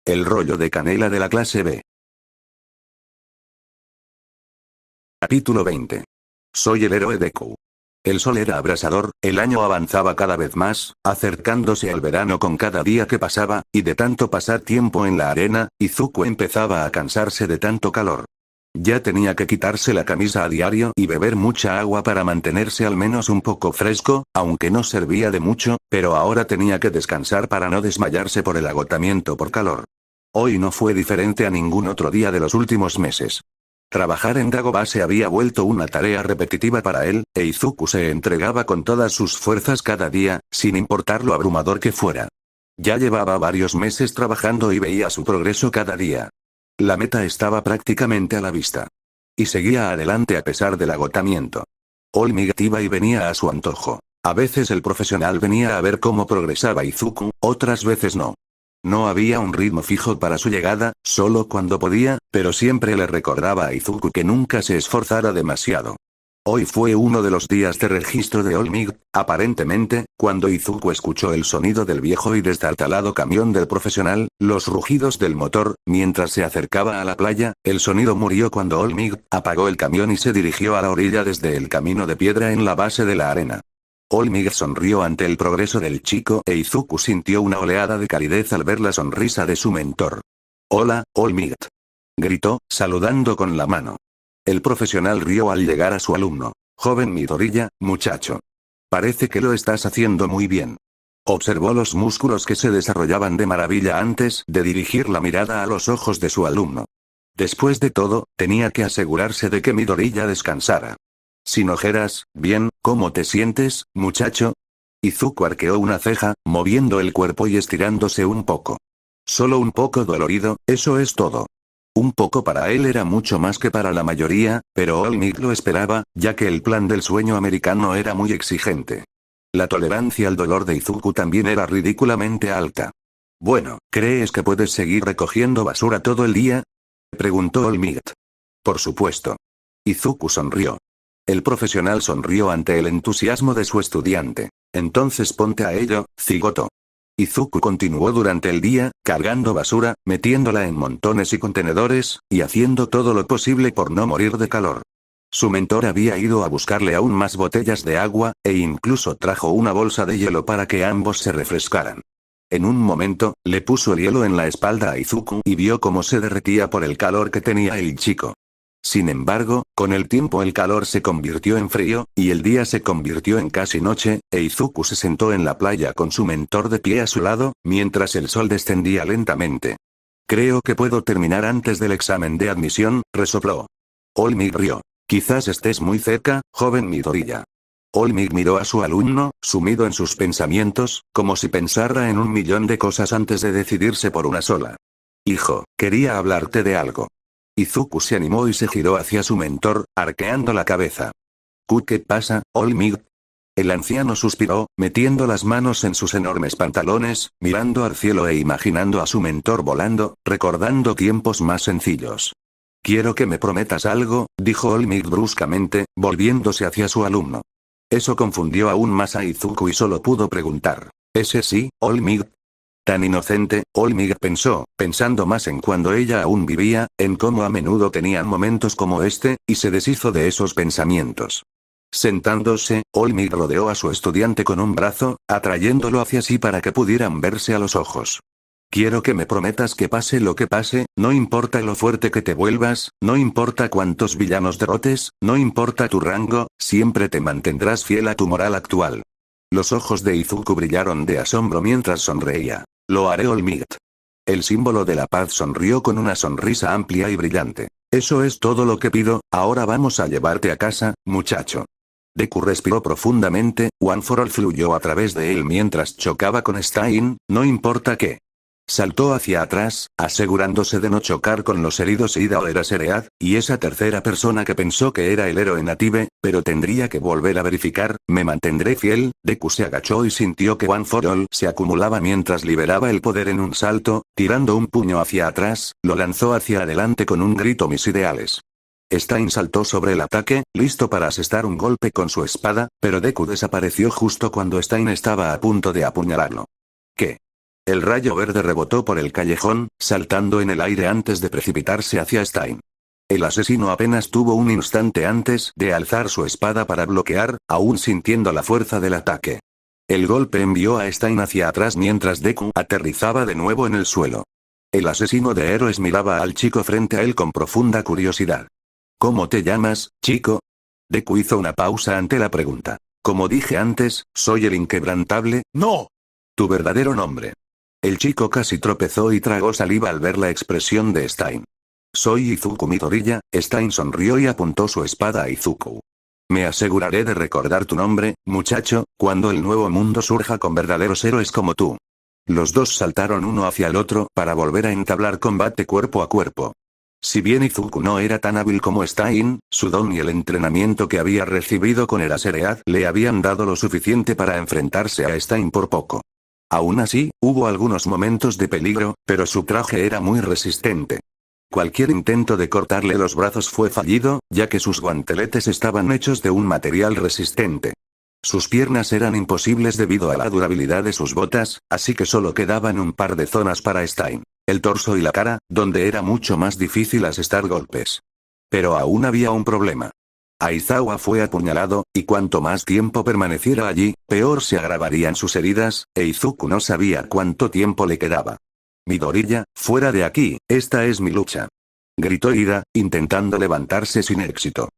El rollo de canela de la clase B. Capítulo 20. Soy el héroe Deku. El sol era abrasador, el año avanzaba cada vez más, acercándose al verano con cada día que pasaba, y de tanto pasar tiempo en la arena, Izuku empezaba a cansarse de tanto calor. Ya tenía que quitarse la camisa a diario y beber mucha agua para mantenerse al menos un poco fresco, aunque no servía de mucho, pero ahora tenía que descansar para no desmayarse por el agotamiento por calor. Hoy no fue diferente a ningún otro día de los últimos meses. Trabajar en Dagobah se había vuelto una tarea repetitiva para él, e Izuku se entregaba con todas sus fuerzas cada día, sin importar lo abrumador que fuera. Ya llevaba varios meses trabajando y veía su progreso cada día. La meta estaba prácticamente a la vista. Y seguía adelante a pesar del agotamiento. All Might iba y venía a su antojo. A veces el profesional venía a ver cómo progresaba Izuku, otras veces no. No había un ritmo fijo para su llegada, solo cuando podía, pero siempre le recordaba a Izuku que nunca se esforzara demasiado. Hoy fue uno de los días de registro de All Might, aparentemente, cuando Izuku escuchó el sonido del viejo y destartalado camión del profesional, los rugidos del motor, mientras se acercaba a la playa, el sonido murió cuando All Might apagó el camión y se dirigió a la orilla desde el camino de piedra en la base de la arena. All Might sonrió ante el progreso del chico e Izuku sintió una oleada de calidez al ver la sonrisa de su mentor. «Hola, All Might», gritó, saludando con la mano. El profesional rió al llegar a su alumno. «Joven Midoriya, muchacho. Parece que lo estás haciendo muy bien». Observó los músculos que se desarrollaban de maravilla antes de dirigir la mirada a los ojos de su alumno. Después de todo, tenía que asegurarse de que Midoriya descansara. Sin ojeras, bien, ¿cómo te sientes, muchacho? Izuku arqueó una ceja, moviendo el cuerpo y estirándose un poco. Solo un poco dolorido, eso es todo. Un poco para él era mucho más que para la mayoría, pero All Might lo esperaba, ya que el plan del sueño americano era muy exigente. La tolerancia al dolor de Izuku también era ridículamente alta. Bueno, ¿crees que puedes seguir recogiendo basura todo el día?, preguntó All Might. Por supuesto. Izuku sonrió. El profesional sonrió ante el entusiasmo de su estudiante. Entonces ponte a ello, cigoto. Izuku continuó durante el día, cargando basura, metiéndola en montones y contenedores, y haciendo todo lo posible por no morir de calor. Su mentor había ido a buscarle aún más botellas de agua, e incluso trajo una bolsa de hielo para que ambos se refrescaran. En un momento, le puso el hielo en la espalda a Izuku y vio cómo se derretía por el calor que tenía el chico. Sin embargo, con el tiempo el calor se convirtió en frío, y el día se convirtió en casi noche, e Izuku se sentó en la playa con su mentor de pie a su lado, mientras el sol descendía lentamente. Creo que puedo terminar antes del examen de admisión, resopló. All Might rió. Quizás estés muy cerca, joven Midoriya. All Might miró a su alumno, sumido en sus pensamientos, como si pensara en un millón de cosas antes de decidirse por una sola. Hijo, quería hablarte de algo. Izuku se animó y se giró hacia su mentor, arqueando la cabeza. ¿Qué pasa, All Might? El anciano suspiró, metiendo las manos en sus enormes pantalones, mirando al cielo e imaginando a su mentor volando, recordando tiempos más sencillos. Quiero que me prometas algo, dijo All Might bruscamente, volviéndose hacia su alumno. Eso confundió aún más a Izuku y solo pudo preguntar. ¿Ese sí, All Might? Tan inocente, All Might pensó, pensando más en cuando ella aún vivía, en cómo a menudo tenían momentos como este, y se deshizo de esos pensamientos. Sentándose, All Might rodeó a su estudiante con un brazo, atrayéndolo hacia sí para que pudieran verse a los ojos. Quiero que me prometas que pase lo que pase, no importa lo fuerte que te vuelvas, no importa cuántos villanos derrotes, no importa tu rango, siempre te mantendrás fiel a tu moral actual. Los ojos de Izuku brillaron de asombro mientras sonreía. Lo haré, All Might. El símbolo de la paz sonrió con una sonrisa amplia y brillante. Eso es todo lo que pido, ahora vamos a llevarte a casa, muchacho. Deku respiró profundamente, One for All fluyó a través de él mientras chocaba con Stein, no importa qué. Saltó hacia atrás, asegurándose de no chocar con los heridos Ida o era Seread, y esa tercera persona que pensó que era el héroe native, pero tendría que volver a verificar, me mantendré fiel. Deku se agachó y sintió que One for All se acumulaba mientras liberaba el poder en un salto, tirando un puño hacia atrás, lo lanzó hacia adelante con un grito mis ideales. Stein saltó sobre el ataque, listo para asestar un golpe con su espada, pero Deku desapareció justo cuando Stein estaba a punto de apuñalarlo. ¿Qué? El rayo verde rebotó por el callejón, saltando en el aire antes de precipitarse hacia Stein. El asesino apenas tuvo un instante antes de alzar su espada para bloquear, aún sintiendo la fuerza del ataque. El golpe envió a Stein hacia atrás mientras Deku aterrizaba de nuevo en el suelo. El asesino de héroes miraba al chico frente a él con profunda curiosidad. ¿Cómo te llamas, chico? Deku hizo una pausa ante la pregunta. Como dije antes, soy el inquebrantable. ¡No! Tu verdadero nombre. El chico casi tropezó y tragó saliva al ver la expresión de Stein. Soy Izuku Midoriya. Stein sonrió y apuntó su espada a Izuku. Me aseguraré de recordar tu nombre, muchacho, cuando el nuevo mundo surja con verdaderos héroes como tú. Los dos saltaron uno hacia el otro para volver a entablar combate cuerpo a cuerpo. Si bien Izuku no era tan hábil como Stein, su don y el entrenamiento que había recibido con Eraserhead le habían dado lo suficiente para enfrentarse a Stein por poco. Aún así, hubo algunos momentos de peligro, pero su traje era muy resistente. Cualquier intento de cortarle los brazos fue fallido, ya que sus guanteletes estaban hechos de un material resistente. Sus piernas eran imposibles debido a la durabilidad de sus botas, así que solo quedaban un par de zonas para Stein: el torso y la cara, donde era mucho más difícil asestar golpes. Pero aún había un problema. Aizawa fue apuñalado, y cuanto más tiempo permaneciera allí, peor se agravarían sus heridas, e Izuku no sabía cuánto tiempo le quedaba. Midoriya, fuera de aquí, esta es mi lucha. Gritó Ida, intentando levantarse sin éxito.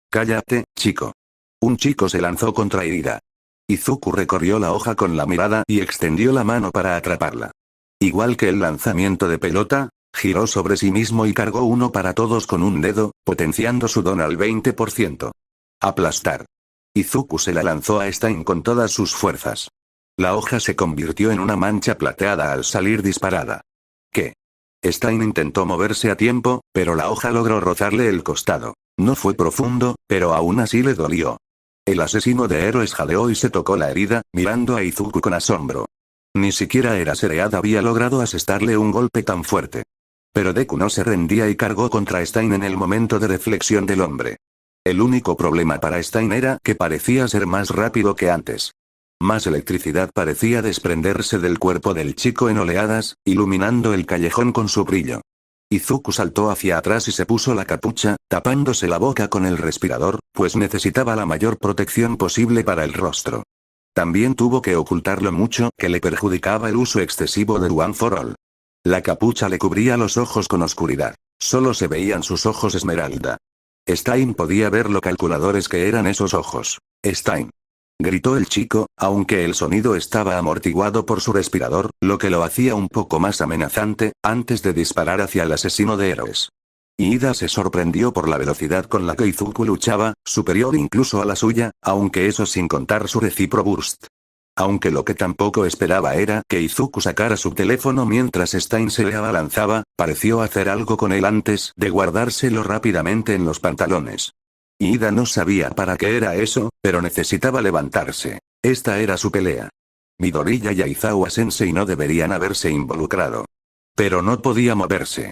Cállate, chico. Un chico se lanzó contra Ida. Izuku recorrió la hoja con la mirada y extendió la mano para atraparla. Igual que el lanzamiento de pelota, giró sobre sí mismo y cargó uno para todos con un dedo, potenciando su don al 20%. Aplastar. Izuku se la lanzó a Stein con todas sus fuerzas. La hoja se convirtió en una mancha plateada al salir disparada. ¿Qué? Stein intentó moverse a tiempo, pero la hoja logró rozarle el costado. No fue profundo, pero aún así le dolió. El asesino de héroes jadeó y se tocó la herida, mirando a Izuku con asombro. Ni siquiera Eraserhead había logrado asestarle un golpe tan fuerte. Pero Deku no se rendía y cargó contra Stein en el momento de reflexión del hombre. El único problema para Stein era que parecía ser más rápido que antes. Más electricidad parecía desprenderse del cuerpo del chico en oleadas, iluminando el callejón con su brillo. Izuku saltó hacia atrás y se puso la capucha, tapándose la boca con el respirador, pues necesitaba la mayor protección posible para el rostro. También tuvo que ocultar lo mucho que le perjudicaba el uso excesivo de One for All. La capucha le cubría los ojos con oscuridad. Solo se veían sus ojos esmeralda. Stein podía ver lo calculadores que eran esos ojos. Stein. Gritó el chico, aunque el sonido estaba amortiguado por su respirador, lo que lo hacía un poco más amenazante, antes de disparar hacia el asesino de héroes. Ida se sorprendió por la velocidad con la que Izuku luchaba, superior incluso a la suya, aunque eso sin contar su recipro burst. Aunque lo que tampoco esperaba era que Izuku sacara su teléfono mientras Stein se le abalanzaba, pareció hacer algo con él antes de guardárselo rápidamente en los pantalones. Ida no sabía para qué era eso, pero necesitaba levantarse. Esta era su pelea. Midoriya y Aizawa Sensei no deberían haberse involucrado. Pero no podía moverse.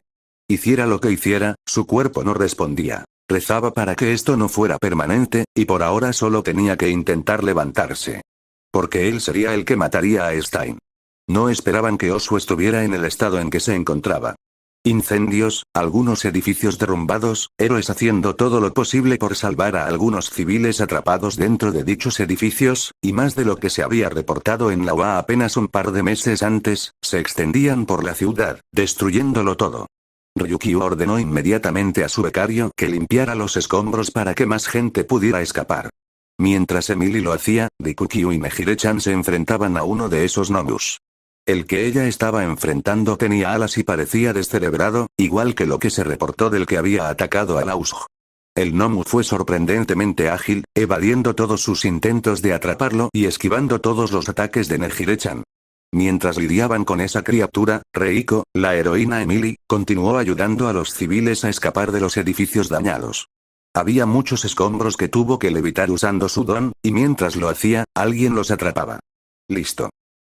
Hiciera lo que hiciera, su cuerpo no respondía. Rezaba para que esto no fuera permanente, y por ahora solo tenía que intentar levantarse. Porque él sería el que mataría a Stein. No esperaban que Osu estuviera en el estado en que se encontraba. Incendios, algunos edificios derrumbados, héroes haciendo todo lo posible por salvar a algunos civiles atrapados dentro de dichos edificios, y más de lo que se había reportado en la UA apenas un par de meses antes, se extendían por la ciudad, destruyéndolo todo. Ryukyu ordenó inmediatamente a su becario que limpiara los escombros para que más gente pudiera escapar. Mientras Emily lo hacía, Rikukyu y Mejire-chan se enfrentaban a uno de esos Nomus. El que ella estaba enfrentando tenía alas y parecía descerebrado, igual que lo que se reportó del que había atacado a Lausg. El Nomu fue sorprendentemente ágil, evadiendo todos sus intentos de atraparlo y esquivando todos los ataques de Nejire-chan. Mientras lidiaban con esa criatura, Reiko, la heroína Emily, continuó ayudando a los civiles a escapar de los edificios dañados. Había muchos escombros que tuvo que levitar usando su don, y mientras lo hacía, alguien los atrapaba. Listo.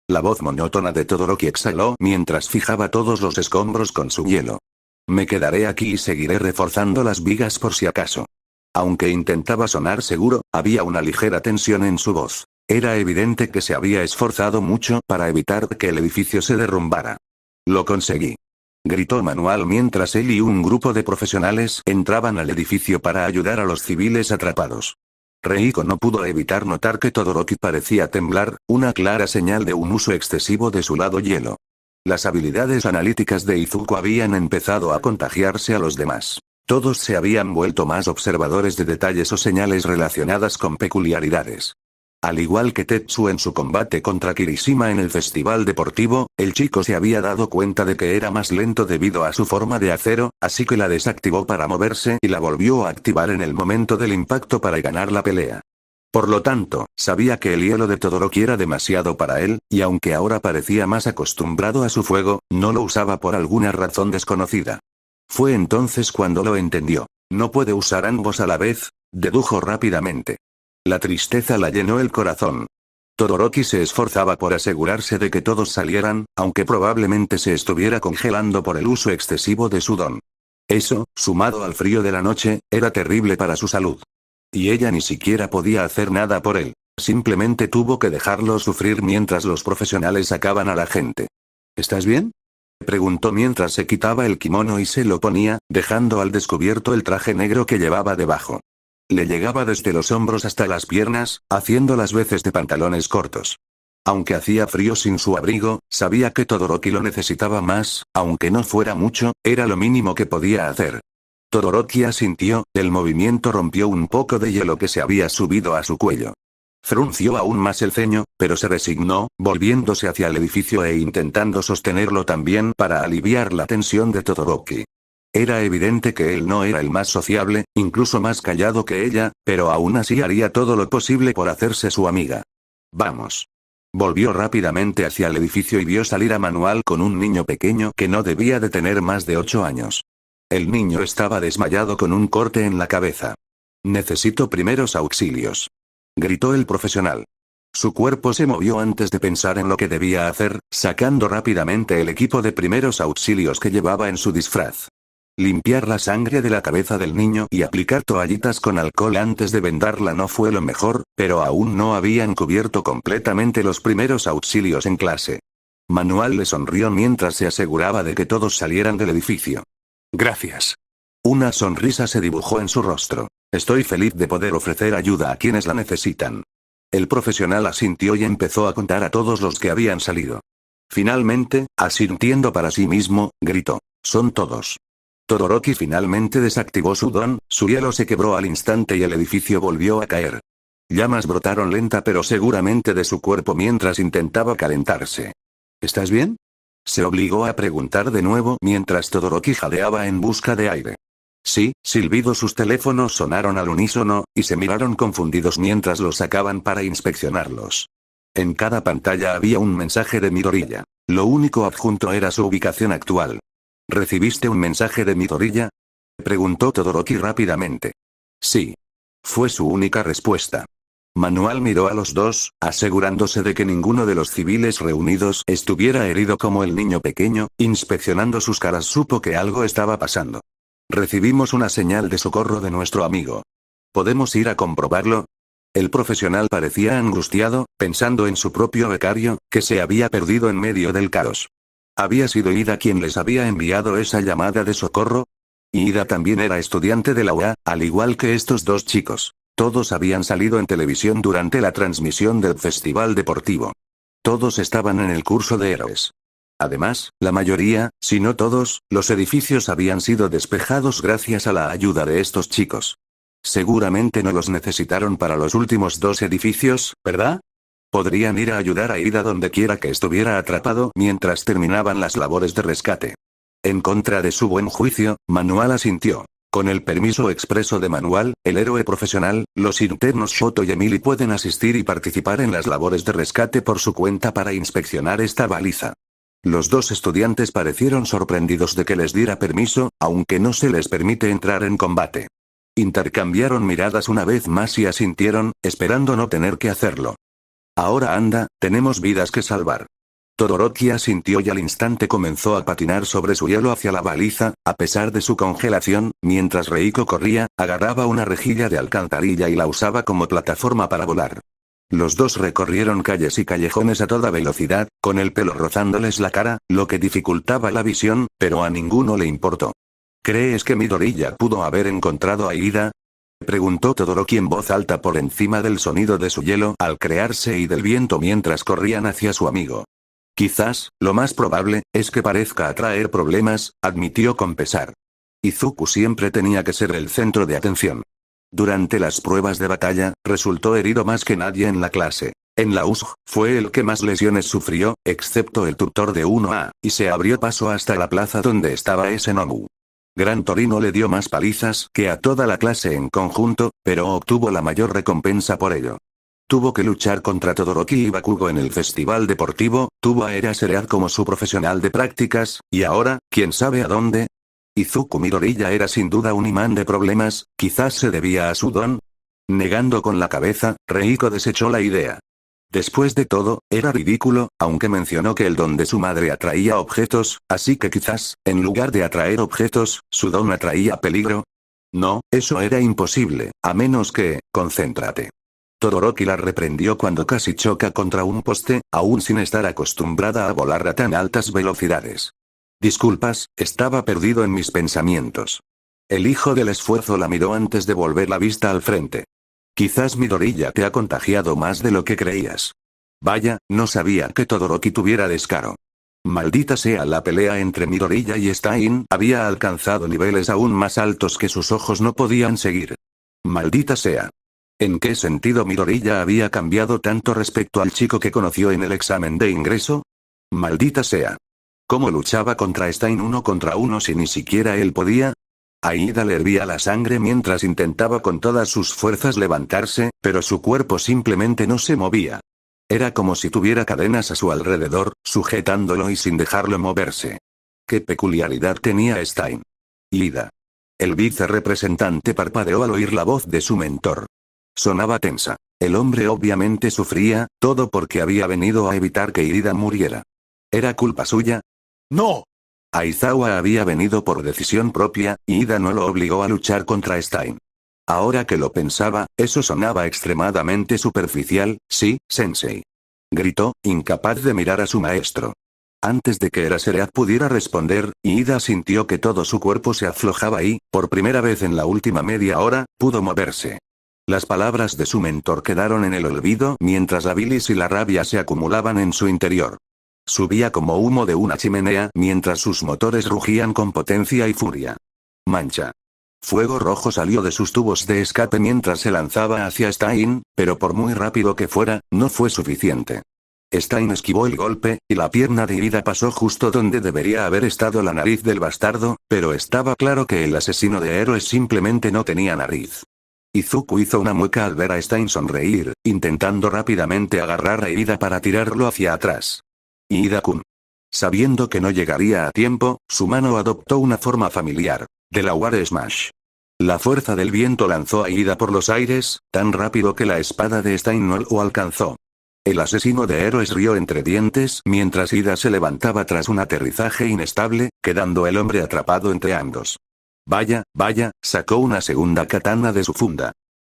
La voz monótona de Todoroki exhaló mientras fijaba todos los escombros con su hielo. Me quedaré aquí y seguiré reforzando las vigas por si acaso. Aunque intentaba sonar seguro, había una ligera tensión en su voz. Era evidente que se había esforzado mucho para evitar que el edificio se derrumbara. Lo conseguí. Gritó Manual mientras él y un grupo de profesionales entraban al edificio para ayudar a los civiles atrapados. Reiko no pudo evitar notar que Todoroki parecía temblar, una clara señal de un uso excesivo de su lado hielo. Las habilidades analíticas de Izuku habían empezado a contagiarse a los demás. Todos se habían vuelto más observadores de detalles o señales relacionadas con peculiaridades. Al igual que Tetsu en su combate contra Kirishima en el festival deportivo, el chico se había dado cuenta de que era más lento debido a su forma de acero, así que la desactivó para moverse y la volvió a activar en el momento del impacto para ganar la pelea. Por lo tanto, sabía que el hielo de Todoroki era demasiado para él, y aunque ahora parecía más acostumbrado a su fuego, no lo usaba por alguna razón desconocida. Fue entonces cuando lo entendió. No puede usar ambos a la vez, dedujo rápidamente. La tristeza la llenó el corazón. Todoroki se esforzaba por asegurarse de que todos salieran, aunque probablemente se estuviera congelando por el uso excesivo de su don. Eso, sumado al frío de la noche, era terrible para su salud. Y ella ni siquiera podía hacer nada por él. Simplemente tuvo que dejarlo sufrir mientras los profesionales sacaban a la gente. ¿Estás bien?, preguntó mientras se quitaba el kimono y se lo ponía, dejando al descubierto el traje negro que llevaba debajo. Le llegaba desde los hombros hasta las piernas, haciendo las veces de pantalones cortos. Aunque hacía frío sin su abrigo, sabía que Todoroki lo necesitaba más, aunque no fuera mucho, era lo mínimo que podía hacer. Todoroki asintió, el movimiento rompió un poco de hielo que se había subido a su cuello. Frunció aún más el ceño, pero se resignó, volviéndose hacia el edificio e intentando sostenerlo también para aliviar la tensión de Todoroki. Era evidente que él no era el más sociable, incluso más callado que ella, pero aún así haría todo lo posible por hacerse su amiga. Vamos. Volvió rápidamente hacia el edificio y vio salir a Manual con un niño pequeño que no debía de tener más de 8 años. El niño estaba desmayado con un corte en la cabeza. Necesito primeros auxilios, gritó el profesional. Su cuerpo se movió antes de pensar en lo que debía hacer, sacando rápidamente el equipo de primeros auxilios que llevaba en su disfraz. Limpiar la sangre de la cabeza del niño y aplicar toallitas con alcohol antes de vendarla no fue lo mejor, pero aún no habían cubierto completamente los primeros auxilios en clase. Manual le sonrió mientras se aseguraba de que todos salieran del edificio. Gracias. Una sonrisa se dibujó en su rostro. Estoy feliz de poder ofrecer ayuda a quienes la necesitan. El profesional asintió y empezó a contar a todos los que habían salido. Finalmente, asintiendo para sí mismo, gritó. Son todos. Todoroki finalmente desactivó su don, su hielo se quebró al instante y el edificio volvió a caer. Llamas brotaron lenta pero seguramente de su cuerpo mientras intentaba calentarse. ¿Estás bien?, se obligó a preguntar de nuevo mientras Todoroki jadeaba en busca de aire. Sí, silbidos. Sus teléfonos sonaron al unísono, y se miraron confundidos mientras los sacaban para inspeccionarlos. En cada pantalla había un mensaje de Midoriya. Lo único adjunto era su ubicación actual. ¿Recibiste un mensaje de Midoriya?, preguntó Todoroki rápidamente. Sí. Fue su única respuesta. Manual miró a los dos, asegurándose de que ninguno de los civiles reunidos estuviera herido como el niño pequeño. Inspeccionando sus caras supo que algo estaba pasando. Recibimos una señal de socorro de nuestro amigo. ¿Podemos ir a comprobarlo? El profesional parecía angustiado, pensando en su propio becario, que se había perdido en medio del caos. ¿Había sido Ida quien les había enviado esa llamada de socorro? Y Ida también era estudiante de la UA, al igual que estos dos chicos. Todos habían salido en televisión durante la transmisión del festival deportivo. Todos estaban en el curso de héroes. Además, la mayoría, si no todos, los edificios habían sido despejados gracias a la ayuda de estos chicos. Seguramente no los necesitaron para los últimos 2 edificios, ¿verdad? Podrían ir a ayudar a Ida donde quiera que estuviera atrapado mientras terminaban las labores de rescate. En contra de su buen juicio, Manual asintió. Con el permiso expreso de Manual, el héroe profesional, los internos Shoto y Emily pueden asistir y participar en las labores de rescate por su cuenta para inspeccionar esta baliza. Los 2 estudiantes parecieron sorprendidos de que les diera permiso, aunque no se les permite entrar en combate. Intercambiaron miradas una vez más y asintieron, esperando no tener que hacerlo. Ahora anda, tenemos vidas que salvar. Todoroki asintió y al instante comenzó a patinar sobre su hielo hacia la baliza, a pesar de su congelación, mientras Reiko corría, agarraba una rejilla de alcantarilla y la usaba como plataforma para volar. Los dos recorrieron calles y callejones a toda velocidad, con el pelo rozándoles la cara, lo que dificultaba la visión, pero a ninguno le importó. ¿Crees que Midoriya pudo haber encontrado a Ida? Preguntó Todoroki en voz alta por encima del sonido de su hielo al crearse y del viento mientras corrían hacia su amigo. Quizás, lo más probable, es que parezca atraer problemas, admitió con pesar. Izuku siempre tenía que ser el centro de atención. Durante las pruebas de batalla, resultó herido más que nadie en la clase. En la USG, fue el que más lesiones sufrió, excepto el tutor de 1A, y se abrió paso hasta la plaza donde estaba ese Nomu. Gran Torino le dio más palizas que a toda la clase en conjunto, pero obtuvo la mayor recompensa por ello. Tuvo que luchar contra Todoroki y Bakugo en el festival deportivo, tuvo a Eraserhead como su profesional de prácticas, y ahora, ¿quién sabe a dónde? Izuku Midoriya era sin duda un imán de problemas, quizás se debía a su don. Negando con la cabeza, Reiko desechó la idea. Después de todo, era ridículo, aunque mencionó que el don de su madre atraía objetos, así que quizás, en lugar de atraer objetos, su don atraía peligro. No, eso era imposible, a menos que, concéntrate. Todoroki la reprendió cuando casi choca contra un poste, aún sin estar acostumbrada a volar a tan altas velocidades. Disculpas, estaba perdido en mis pensamientos. El hijo del esfuerzo la miró antes de volver la vista al frente. Quizás Midoriya te ha contagiado más de lo que creías. Vaya, no sabía que Todoroki tuviera descaro. Maldita sea, la pelea entre Midoriya y Stein había alcanzado niveles aún más altos que sus ojos no podían seguir. Maldita sea. ¿En qué sentido Midoriya había cambiado tanto respecto al chico que conoció en el examen de ingreso? Maldita sea. ¿Cómo luchaba contra Stein 1 contra 1 si ni siquiera él podía? A Ida le hervía la sangre mientras intentaba con todas sus fuerzas levantarse, pero su cuerpo simplemente no se movía. Era como si tuviera cadenas a su alrededor, sujetándolo y sin dejarlo moverse. ¿Qué peculiaridad tenía Stein? Ida. El vicerepresentante parpadeó al oír la voz de su mentor. Sonaba tensa. El hombre obviamente sufría, todo porque había venido a evitar que Ida muriera. ¿Era culpa suya? ¡No! Aizawa había venido por decisión propia, y Ida no lo obligó a luchar contra Stein. Ahora que lo pensaba, eso sonaba extremadamente superficial. Sí, sensei. Gritó, incapaz de mirar a su maestro. Antes de que Eraserhead pudiera responder, Ida sintió que todo su cuerpo se aflojaba y, por primera vez en la última media hora, pudo moverse. Las palabras de su mentor quedaron en el olvido mientras la bilis y la rabia se acumulaban en su interior. Subía como humo de una chimenea mientras sus motores rugían con potencia y furia. Mancha. Fuego rojo salió de sus tubos de escape mientras se lanzaba hacia Stein, pero por muy rápido que fuera, no fue suficiente. Stein esquivó el golpe, y la pierna de Ida pasó justo donde debería haber estado la nariz del bastardo, pero estaba claro que el asesino de héroes simplemente no tenía nariz. Izuku hizo una mueca al ver a Stein sonreír, intentando rápidamente agarrar a Ida para tirarlo hacia atrás. Ida-kun. Sabiendo que no llegaría a tiempo, su mano adoptó una forma familiar. Delaware Smash. La fuerza del viento lanzó a Ida por los aires, tan rápido que la espada de Stein no lo alcanzó. El asesino de héroes rió entre dientes mientras Ida se levantaba tras un aterrizaje inestable, quedando el hombre atrapado entre ambos. Vaya, sacó una segunda katana de su funda.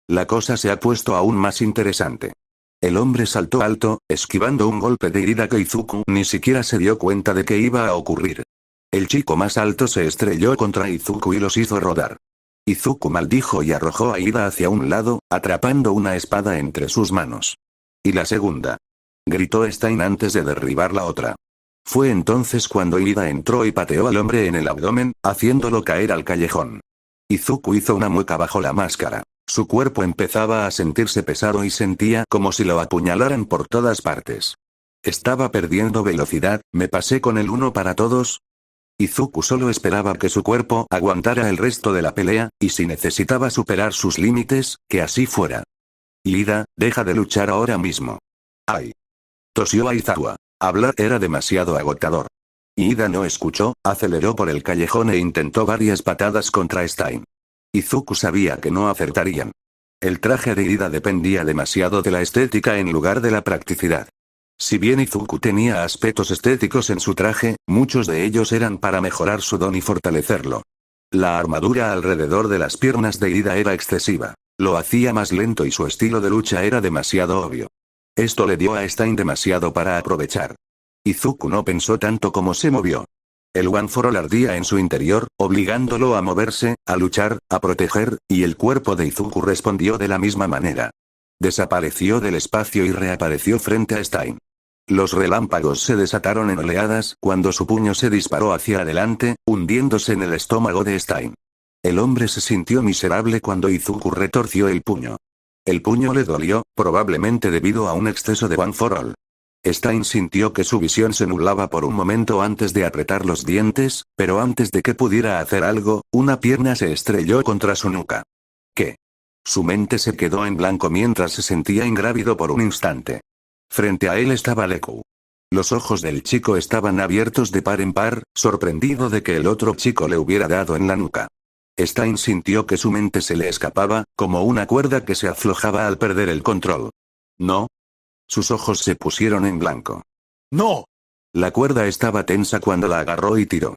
La cosa se ha puesto aún más interesante. El hombre saltó alto, esquivando un golpe de Ida que Izuku ni siquiera se dio cuenta de que iba a ocurrir. El chico más alto se estrelló contra Izuku y los hizo rodar. Izuku maldijo y arrojó a Ida hacia un lado, atrapando una espada entre sus manos. ¿Y la segunda? Gritó Stein antes de derribar la otra. Fue entonces cuando Ida entró y pateó al hombre en el abdomen, haciéndolo caer al callejón. Izuku hizo una mueca bajo la máscara. Su cuerpo empezaba a sentirse pesado y sentía como si lo apuñalaran por todas partes. Estaba perdiendo velocidad, ¿me pasé con el uno para todos? Izuku solo esperaba que su cuerpo aguantara el resto de la pelea, y si necesitaba superar sus límites, que así fuera. Ida, deja de luchar ahora mismo. ¡Ay! Tosió Aizawa. Hablar era demasiado agotador. Ida no escuchó, aceleró por el callejón e intentó varias patadas contra Stein. Izuku sabía que no acertarían. El traje de Ida dependía demasiado de la estética en lugar de la practicidad. Si bien Izuku tenía aspectos estéticos en su traje, muchos de ellos eran para mejorar su don y fortalecerlo. La armadura alrededor de las piernas de Ida era excesiva. Lo hacía más lento y su estilo de lucha era demasiado obvio. Esto le dio a Stein demasiado para aprovechar. Izuku no pensó tanto como se movió. El One for All ardía en su interior, obligándolo a moverse, a luchar, a proteger, y el cuerpo de Izuku respondió de la misma manera. Desapareció del espacio y reapareció frente a Stein. Los relámpagos se desataron en oleadas cuando su puño se disparó hacia adelante, hundiéndose en el estómago de Stein. El hombre se sintió miserable cuando Izuku retorció el puño. El puño le dolió, probablemente debido a un exceso de One for All. Stein sintió que su visión se nublaba por un momento antes de apretar los dientes, pero antes de que pudiera hacer algo, una pierna se estrelló contra su nuca. ¿Qué? Su mente se quedó en blanco mientras se sentía ingrávido por un instante. Frente a él estaba Deku. Los ojos del chico estaban abiertos de par en par, sorprendido de que el otro chico le hubiera dado en la nuca. Stein sintió que su mente se le escapaba, como una cuerda que se aflojaba al perder el control. ¿No? Sus ojos se pusieron en blanco. ¡No! La cuerda estaba tensa cuando la agarró y tiró.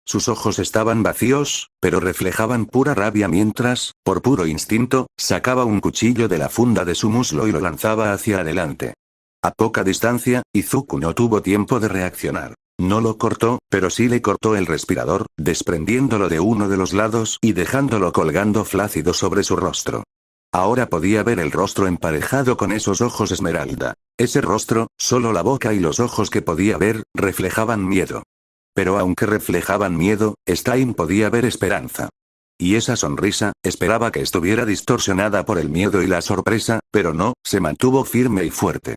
Sus ojos estaban vacíos, pero reflejaban pura rabia mientras, por puro instinto, sacaba un cuchillo de la funda de su muslo y lo lanzaba hacia adelante. A poca distancia, Izuku no tuvo tiempo de reaccionar. No lo cortó, pero sí le cortó el respirador, desprendiéndolo de uno de los lados y dejándolo colgando flácido sobre su rostro. Ahora podía ver el rostro emparejado con esos ojos esmeralda. Ese rostro, solo la boca y los ojos que podía ver, reflejaban miedo. Pero aunque reflejaban miedo, Stein podía ver esperanza. Y esa sonrisa, esperaba que estuviera distorsionada por el miedo y la sorpresa, pero no, se mantuvo firme y fuerte.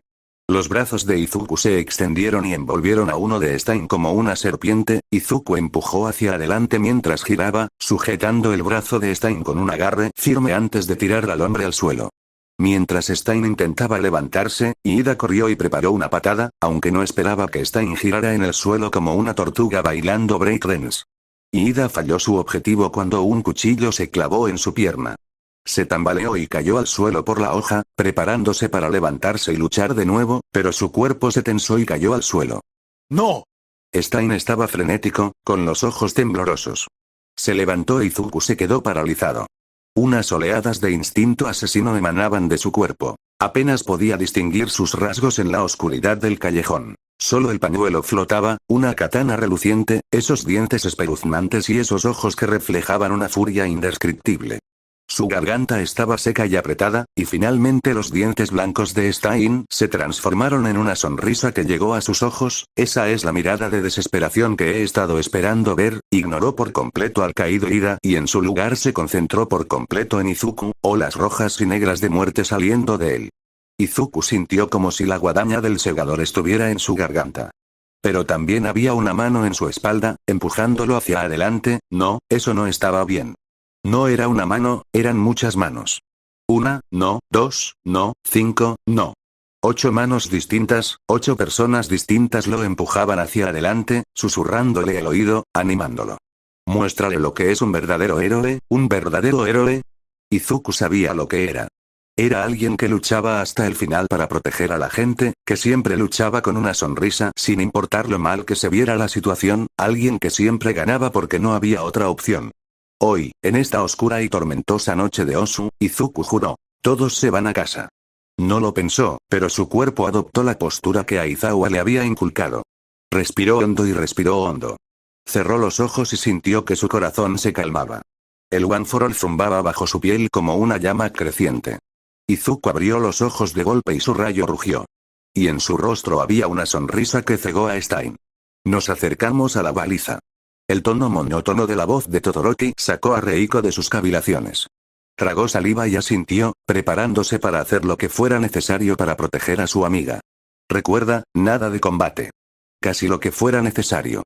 Los brazos de Izuku se extendieron y envolvieron a uno de Stein como una serpiente. Izuku empujó hacia adelante mientras giraba, sujetando el brazo de Stein con un agarre firme antes de tirar al hombre al suelo. Mientras Stein intentaba levantarse, Iida corrió y preparó una patada, aunque no esperaba que Stein girara en el suelo como una tortuga bailando breakdance. Iida falló su objetivo cuando un cuchillo se clavó en su pierna. Se tambaleó y cayó al suelo por la hoja, preparándose para levantarse y luchar de nuevo, pero su cuerpo se tensó y cayó al suelo. ¡No! Stein estaba frenético, con los ojos temblorosos. Se levantó y Izuku se quedó paralizado. Unas oleadas de instinto asesino emanaban de su cuerpo. Apenas podía distinguir sus rasgos en la oscuridad del callejón. Solo el pañuelo flotaba, una katana reluciente, esos dientes espeluznantes y esos ojos que reflejaban una furia indescriptible. Su garganta estaba seca y apretada, y finalmente los dientes blancos de Stein se transformaron en una sonrisa que llegó a sus ojos. Esa es la mirada de desesperación que he estado esperando ver. Ignoró por completo al caído Iida y en su lugar se concentró por completo en Izuku, olas rojas y negras de muerte saliendo de él. Izuku sintió como si la guadaña del segador estuviera en su garganta. Pero también había una mano en su espalda, empujándolo hacia adelante. No, eso no estaba bien. No era una mano, eran muchas manos. Una, no, dos, no, 5, no. 8 manos distintas, 8 personas distintas lo empujaban hacia adelante, susurrándole el oído, animándolo. Muéstrale lo que es un verdadero héroe, un verdadero héroe. Izuku sabía lo que era. Era alguien que luchaba hasta el final para proteger a la gente, que siempre luchaba con una sonrisa sin importar lo mal que se viera la situación, alguien que siempre ganaba porque no había otra opción. Hoy, en esta oscura y tormentosa noche de Osu, Izuku juró. Todos se van a casa. No lo pensó, pero su cuerpo adoptó la postura que Aizawa le había inculcado. Respiró hondo y respiró hondo. Cerró los ojos y sintió que su corazón se calmaba. El One for All zumbaba bajo su piel como una llama creciente. Izuku abrió los ojos de golpe y su rayo rugió. Y en su rostro había una sonrisa que cegó a Stein. Nos acercamos a la baliza. El tono monótono de la voz de Todoroki sacó a Reiko de sus cavilaciones. Tragó saliva y asintió, preparándose para hacer lo que fuera necesario para proteger a su amiga. Recuerda, nada de combate. Casi lo que fuera necesario.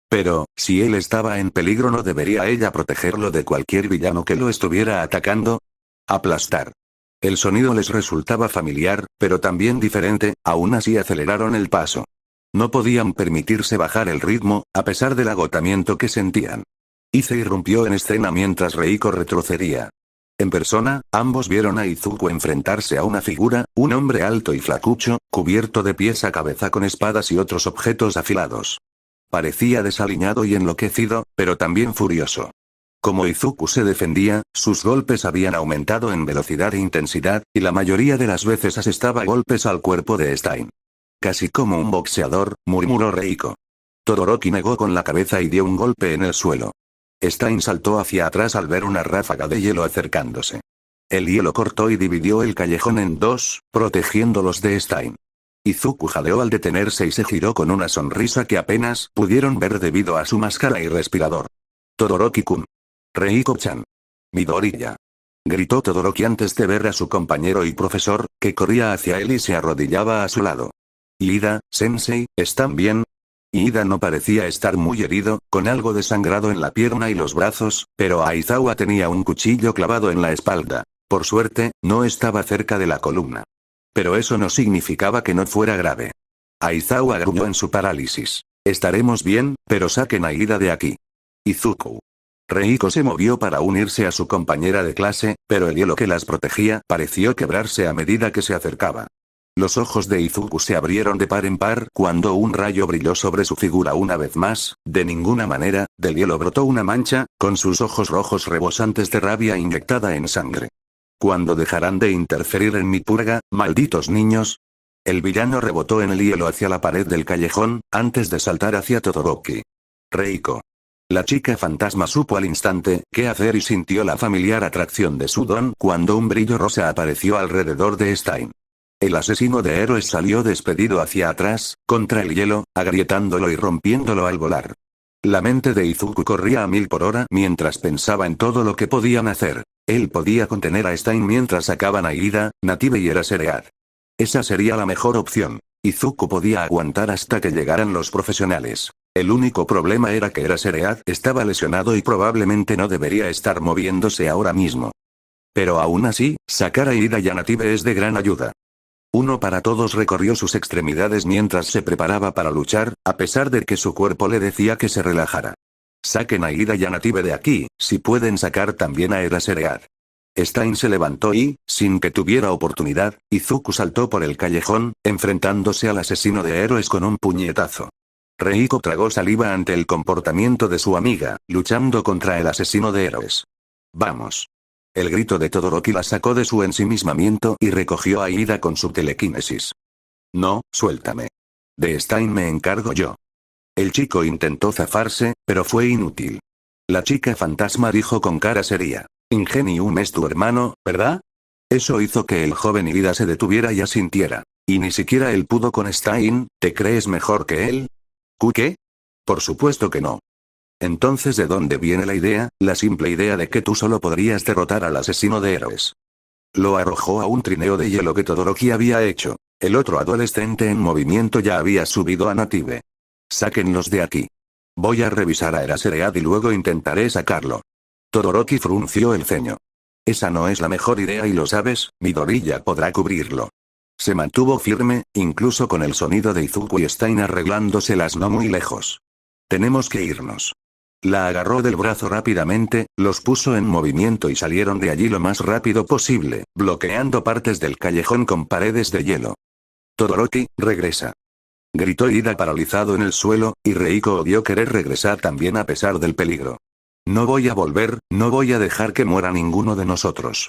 Pero, si él estaba en peligro, ¿no debería ella protegerlo de cualquier villano que lo estuviera atacando? Aplastar. El sonido les resultaba familiar, pero también diferente, aún así aceleraron el paso. No podían permitirse bajar el ritmo, a pesar del agotamiento que sentían. Ize irrumpió en escena mientras Reiko retrocedía. En persona, ambos vieron a Izuku enfrentarse a una figura, un hombre alto y flacucho, cubierto de pies a cabeza con espadas y otros objetos afilados. Parecía desaliñado y enloquecido, pero también furioso. Como Izuku se defendía, sus golpes habían aumentado en velocidad e intensidad, y la mayoría de las veces asestaba golpes al cuerpo de Stein. Casi como un boxeador, murmuró Reiko. Todoroki negó con la cabeza y dio un golpe en el suelo. Stein saltó hacia atrás al ver una ráfaga de hielo acercándose. El hielo cortó y dividió el callejón en dos, protegiéndolos de Stein. Izuku jadeó al detenerse y se giró con una sonrisa que apenas pudieron ver debido a su máscara y respirador. Todoroki-kun. Reiko-chan. Midoriya. Gritó Todoroki antes de ver a su compañero y profesor, que corría hacia él y se arrodillaba a su lado. Iida, sensei, ¿están bien? Iida no parecía estar muy herido, con algo de sangrado en la pierna y los brazos, pero Aizawa tenía un cuchillo clavado en la espalda. Por suerte, no estaba cerca de la columna. Pero eso no significaba que no fuera grave. Aizawa gruñó en su parálisis. Estaremos bien, pero saquen a Iida de aquí. Izuku. Reiko se movió para unirse a su compañera de clase, pero el hielo que las protegía pareció quebrarse a medida que se acercaba. Los ojos de Izuku se abrieron de par en par cuando un rayo brilló sobre su figura una vez más. De ninguna manera, del hielo brotó una mancha, con sus ojos rojos rebosantes de rabia inyectada en sangre. ¿Cuándo dejarán de interferir en mi purga, malditos niños? El villano rebotó en el hielo hacia la pared del callejón, antes de saltar hacia Todoroki. Reiko. La chica fantasma supo al instante qué hacer y sintió la familiar atracción de su don cuando un brillo rosa apareció alrededor de Stein. El asesino de héroes salió despedido hacia atrás, contra el hielo, agrietándolo y rompiéndolo al volar. La mente de Izuku corría a 1000 por hora mientras pensaba en todo lo que podían hacer. Él podía contener a Stein mientras sacaban a Iida, Native y Eraserhead. Esa sería la mejor opción. Izuku podía aguantar hasta que llegaran los profesionales. El único problema era que Eraserhead estaba lesionado y probablemente no debería estar moviéndose ahora mismo. Pero aún así, sacar a Iida y a Native es de gran ayuda. Uno para todos recorrió sus extremidades mientras se preparaba para luchar, a pesar de que su cuerpo le decía que se relajara. Saquen a Iida y a Native de aquí, si pueden sacar también a Eraserhead. Stein se levantó y, sin que tuviera oportunidad, Izuku saltó por el callejón, enfrentándose al asesino de héroes con un puñetazo. Reiko tragó saliva ante el comportamiento de su amiga, luchando contra el asesino de héroes. ¡Vamos! El grito de Todoroki la sacó de su ensimismamiento y recogió a Iida con su telequinesis. No, suéltame. De Stein me encargo yo. El chico intentó zafarse, pero fue inútil. La chica fantasma dijo con cara seria. Ingenium es tu hermano, ¿verdad? Eso hizo que el joven Iida se detuviera y asintiera. Y ni siquiera él pudo con Stein, ¿te crees mejor que él? ¿Qué? Por supuesto que no. Entonces, ¿de dónde viene la idea, la simple idea de que tú solo podrías derrotar al asesino de héroes? Lo arrojó a un trineo de hielo que Todoroki había hecho. El otro adolescente en movimiento ya había subido a Native. Sáquenlos de aquí. Voy a revisar a Eraserhead y luego intentaré sacarlo. Todoroki frunció el ceño. Esa no es la mejor idea y lo sabes, Midoriya podrá cubrirlo. Se mantuvo firme, incluso con el sonido de Izuku y Stein arreglándoselas no muy lejos. Tenemos que irnos. La agarró del brazo rápidamente, los puso en movimiento y salieron de allí lo más rápido posible, bloqueando partes del callejón con paredes de hielo. Todoroki, regresa. Gritó Iida paralizado en el suelo, y Reiko odió querer regresar también a pesar del peligro. No voy a volver, no voy a dejar que muera ninguno de nosotros.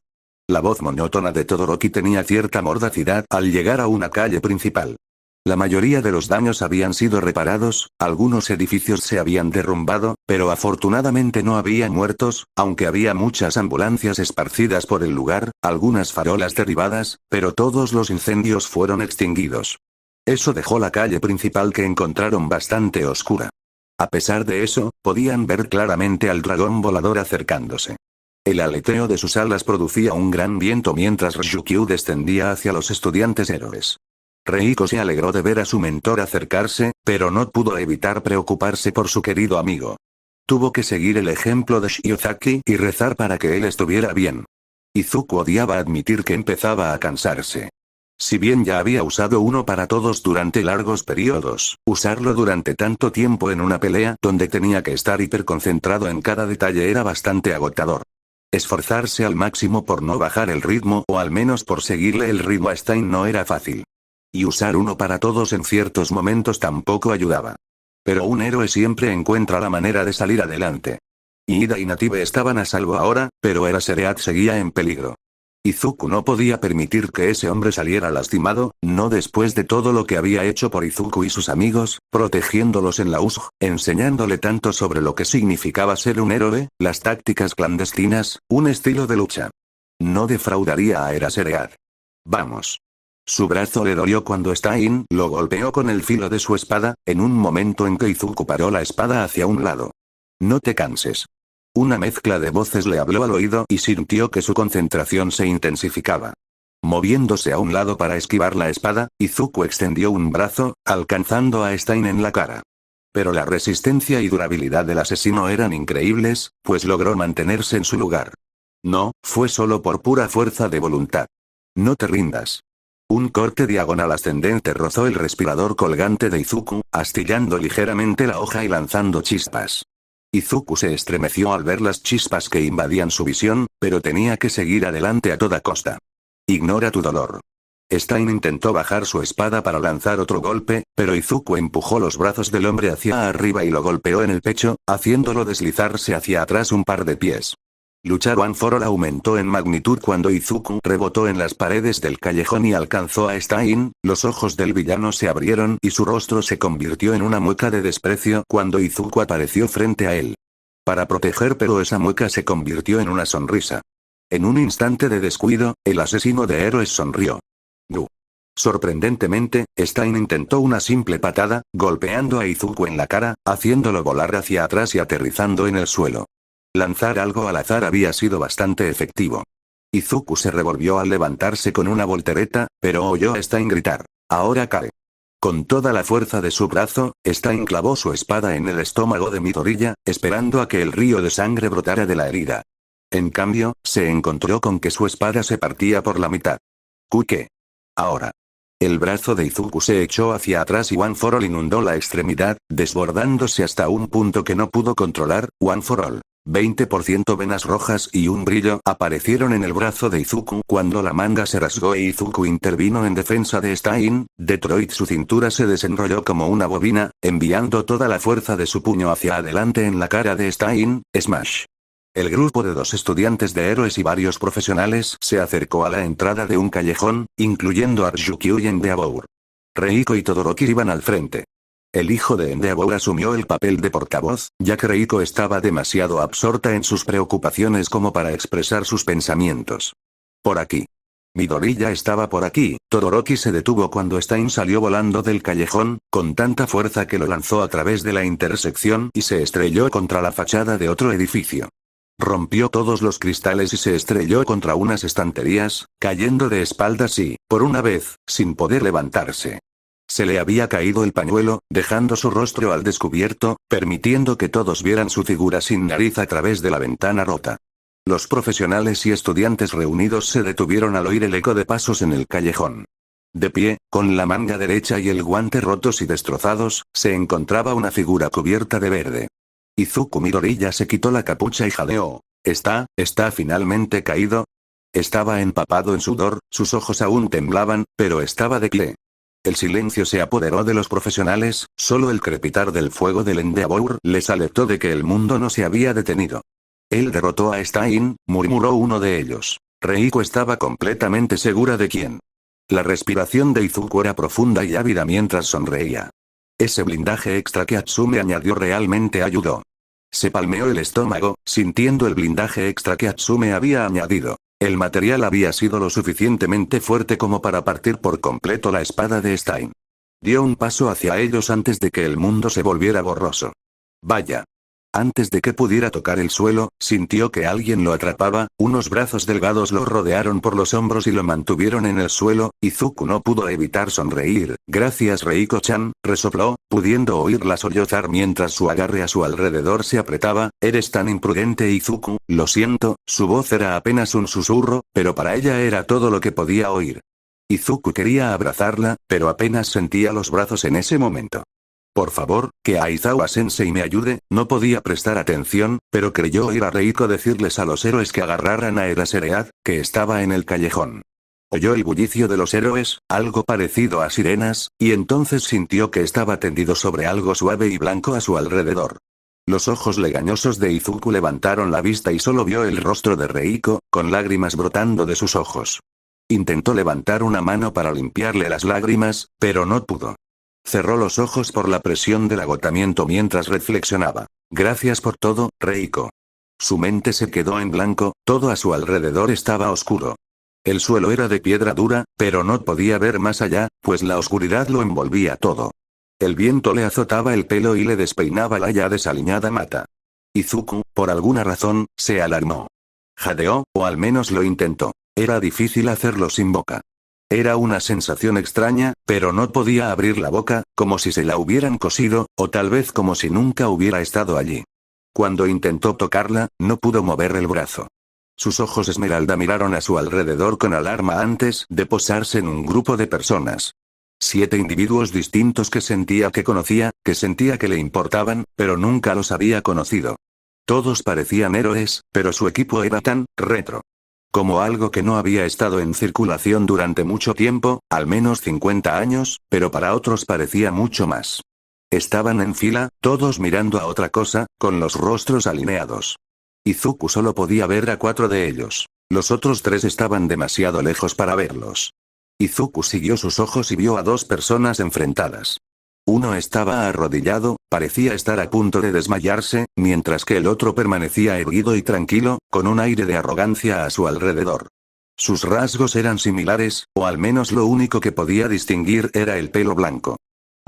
La voz monótona de Todoroki tenía cierta mordacidad al llegar a una calle principal. La mayoría de los daños habían sido reparados, algunos edificios se habían derrumbado, pero afortunadamente no había muertos, aunque había muchas ambulancias esparcidas por el lugar, algunas farolas derribadas, pero todos los incendios fueron extinguidos. Eso dejó la calle principal que encontraron bastante oscura. A pesar de eso, podían ver claramente al dragón volador acercándose. El aleteo de sus alas producía un gran viento mientras Ryukyu descendía hacia los estudiantes héroes. Reiko se alegró de ver a su mentor acercarse, pero no pudo evitar preocuparse por su querido amigo. Tuvo que seguir el ejemplo de Shiozaki y rezar para que él estuviera bien. Izuku odiaba admitir que empezaba a cansarse. Si bien ya había usado uno para todos durante largos periodos, usarlo durante tanto tiempo en una pelea donde tenía que estar hiperconcentrado en cada detalle era bastante agotador. Esforzarse al máximo por no bajar el ritmo o al menos por seguirle el ritmo a Stein no era fácil. Y usar uno para todos en ciertos momentos tampoco ayudaba. Pero un héroe siempre encuentra la manera de salir adelante. Ida y Native estaban a salvo ahora, pero Eraserhead seguía en peligro. Izuku no podía permitir que ese hombre saliera lastimado, no después de todo lo que había hecho por Izuku y sus amigos, protegiéndolos en la USG, enseñándole tanto sobre lo que significaba ser un héroe, las tácticas clandestinas, un estilo de lucha. No defraudaría a Eraserhead. Vamos. Su brazo le dolió cuando Stein lo golpeó con el filo de su espada, en un momento en que Izuku paró la espada hacia un lado. No te canses. Una mezcla de voces le habló al oído y sintió que su concentración se intensificaba. Moviéndose a un lado para esquivar la espada, Izuku extendió un brazo, alcanzando a Stein en la cara. Pero la resistencia y durabilidad del asesino eran increíbles, pues logró mantenerse en su lugar. No, fue solo por pura fuerza de voluntad. No te rindas. Un corte diagonal ascendente rozó el respirador colgante de Izuku, astillando ligeramente la hoja y lanzando chispas. Izuku se estremeció al ver las chispas que invadían su visión, pero tenía que seguir adelante a toda costa. Ignora tu dolor. Stein intentó bajar su espada para lanzar otro golpe, pero Izuku empujó los brazos del hombre hacia arriba y lo golpeó en el pecho, haciéndolo deslizarse hacia atrás un par de pies. Luchar One for All aumentó en magnitud cuando Izuku rebotó en las paredes del callejón y alcanzó a Stein, los ojos del villano se abrieron y su rostro se convirtió en una mueca de desprecio cuando Izuku apareció frente a él. Para proteger, pero esa mueca se convirtió en una sonrisa. En un instante de descuido, el asesino de héroes sonrió. ¡Gu! Sorprendentemente, Stein intentó una simple patada, golpeando a Izuku en la cara, haciéndolo volar hacia atrás y aterrizando en el suelo. Lanzar algo al azar había sido bastante efectivo. Izuku se revolvió al levantarse con una voltereta, pero oyó a Stein gritar: «Ahora cae». Con toda la fuerza de su brazo, Stein clavó su espada en el estómago de Midoriya, esperando a que el río de sangre brotara de la herida. En cambio, se encontró con que su espada se partía por la mitad. «¿Qué? Ahora». El brazo de Izuku se echó hacia atrás y One for All inundó la extremidad, desbordándose hasta un punto que no pudo controlar. One for All. 20% venas rojas y un brillo aparecieron en el brazo de Izuku cuando la manga se rasgó e Izuku intervino en defensa de Stein. Detroit, su cintura se desenrolló como una bobina, enviando toda la fuerza de su puño hacia adelante en la cara de Stein. Smash. El grupo de 2 estudiantes de héroes y varios profesionales se acercó a la entrada de un callejón, incluyendo a Ryukyu y Endeavor. Reiko y Todoroki iban al frente. El hijo de Endeavor asumió el papel de portavoz, ya que Reiko estaba demasiado absorta en sus preocupaciones como para expresar sus pensamientos. Por aquí. Midoriya estaba por aquí. Todoroki se detuvo cuando Stein salió volando del callejón, con tanta fuerza que lo lanzó a través de la intersección y se estrelló contra la fachada de otro edificio. Rompió todos los cristales y se estrelló contra unas estanterías, cayendo de espaldas y, por una vez, sin poder levantarse. Se le había caído el pañuelo, dejando su rostro al descubierto, permitiendo que todos vieran su figura sin nariz a través de la ventana rota. Los profesionales y estudiantes reunidos se detuvieron al oír el eco de pasos en el callejón. De pie, con la manga derecha y el guante rotos y destrozados, se encontraba una figura cubierta de verde. Izuku Midoriya se quitó la capucha y jadeó. ¿Está finalmente caído? Estaba empapado en sudor, sus ojos aún temblaban, pero estaba de pie. El silencio se apoderó de los profesionales, solo el crepitar del fuego del Endeavor les alertó de que el mundo no se había detenido. Él derrotó a Stein, murmuró uno de ellos. Reiko estaba completamente segura de quién. La respiración de Izuku era profunda y ávida mientras sonreía. Ese blindaje extra que Atsume añadió realmente ayudó. Se palmeó el estómago, sintiendo el blindaje extra que Atsume había añadido. El material había sido lo suficientemente fuerte como para partir por completo la espada de Stein. Dio un paso hacia ellos antes de que el mundo se volviera borroso. Vaya. Antes de que pudiera tocar el suelo, sintió que alguien lo atrapaba, unos brazos delgados lo rodearon por los hombros y lo mantuvieron en el suelo. Izuku no pudo evitar sonreír. Gracias Reiko-chan, resopló, pudiendo oírla sollozar mientras su agarre a su alrededor se apretaba. Eres tan imprudente Izuku, lo siento. Su voz era apenas un susurro, pero para ella era todo lo que podía oír. Izuku quería abrazarla, pero apenas sentía los brazos en ese momento. Por favor, que Aizawa-sensei me ayude. No podía prestar atención, pero creyó oír a Reiko decirles a los héroes que agarraran a Eraserhead, que estaba en el callejón. Oyó el bullicio de los héroes, algo parecido a sirenas, y entonces sintió que estaba tendido sobre algo suave y blanco a su alrededor. Los ojos legañosos de Izuku levantaron la vista y solo vio el rostro de Reiko, con lágrimas brotando de sus ojos. Intentó levantar una mano para limpiarle las lágrimas, pero no pudo. Cerró los ojos por la presión del agotamiento mientras reflexionaba. Gracias por todo, Reiko. Su mente se quedó en blanco, todo a su alrededor estaba oscuro. El suelo era de piedra dura, pero no podía ver más allá, pues la oscuridad lo envolvía todo. El viento le azotaba el pelo y le despeinaba la ya desaliñada mata. Izuku, por alguna razón, se alarmó. Jadeó, o al menos lo intentó. Era difícil hacerlo sin boca. Era una sensación extraña, pero no podía abrir la boca, como si se la hubieran cosido, o tal vez como si nunca hubiera estado allí. Cuando intentó tocarla, no pudo mover el brazo. Sus ojos esmeralda miraron a su alrededor con alarma antes de posarse en un grupo de personas. 7 individuos distintos que sentía que conocía, que sentía que le importaban, pero nunca los había conocido. Todos parecían héroes, pero su equipo era tan retro. Como algo que no había estado en circulación durante mucho tiempo, al menos 50 años, pero para otros parecía mucho más. Estaban en fila, todos mirando a otra cosa, con los rostros alineados. Izuku solo podía ver a 4 de ellos. Los otros 3 estaban demasiado lejos para verlos. Izuku siguió sus ojos y vio a 2 personas enfrentadas. Uno estaba arrodillado, parecía estar a punto de desmayarse, mientras que el otro permanecía erguido y tranquilo, con un aire de arrogancia a su alrededor. Sus rasgos eran similares, o al menos lo único que podía distinguir era el pelo blanco.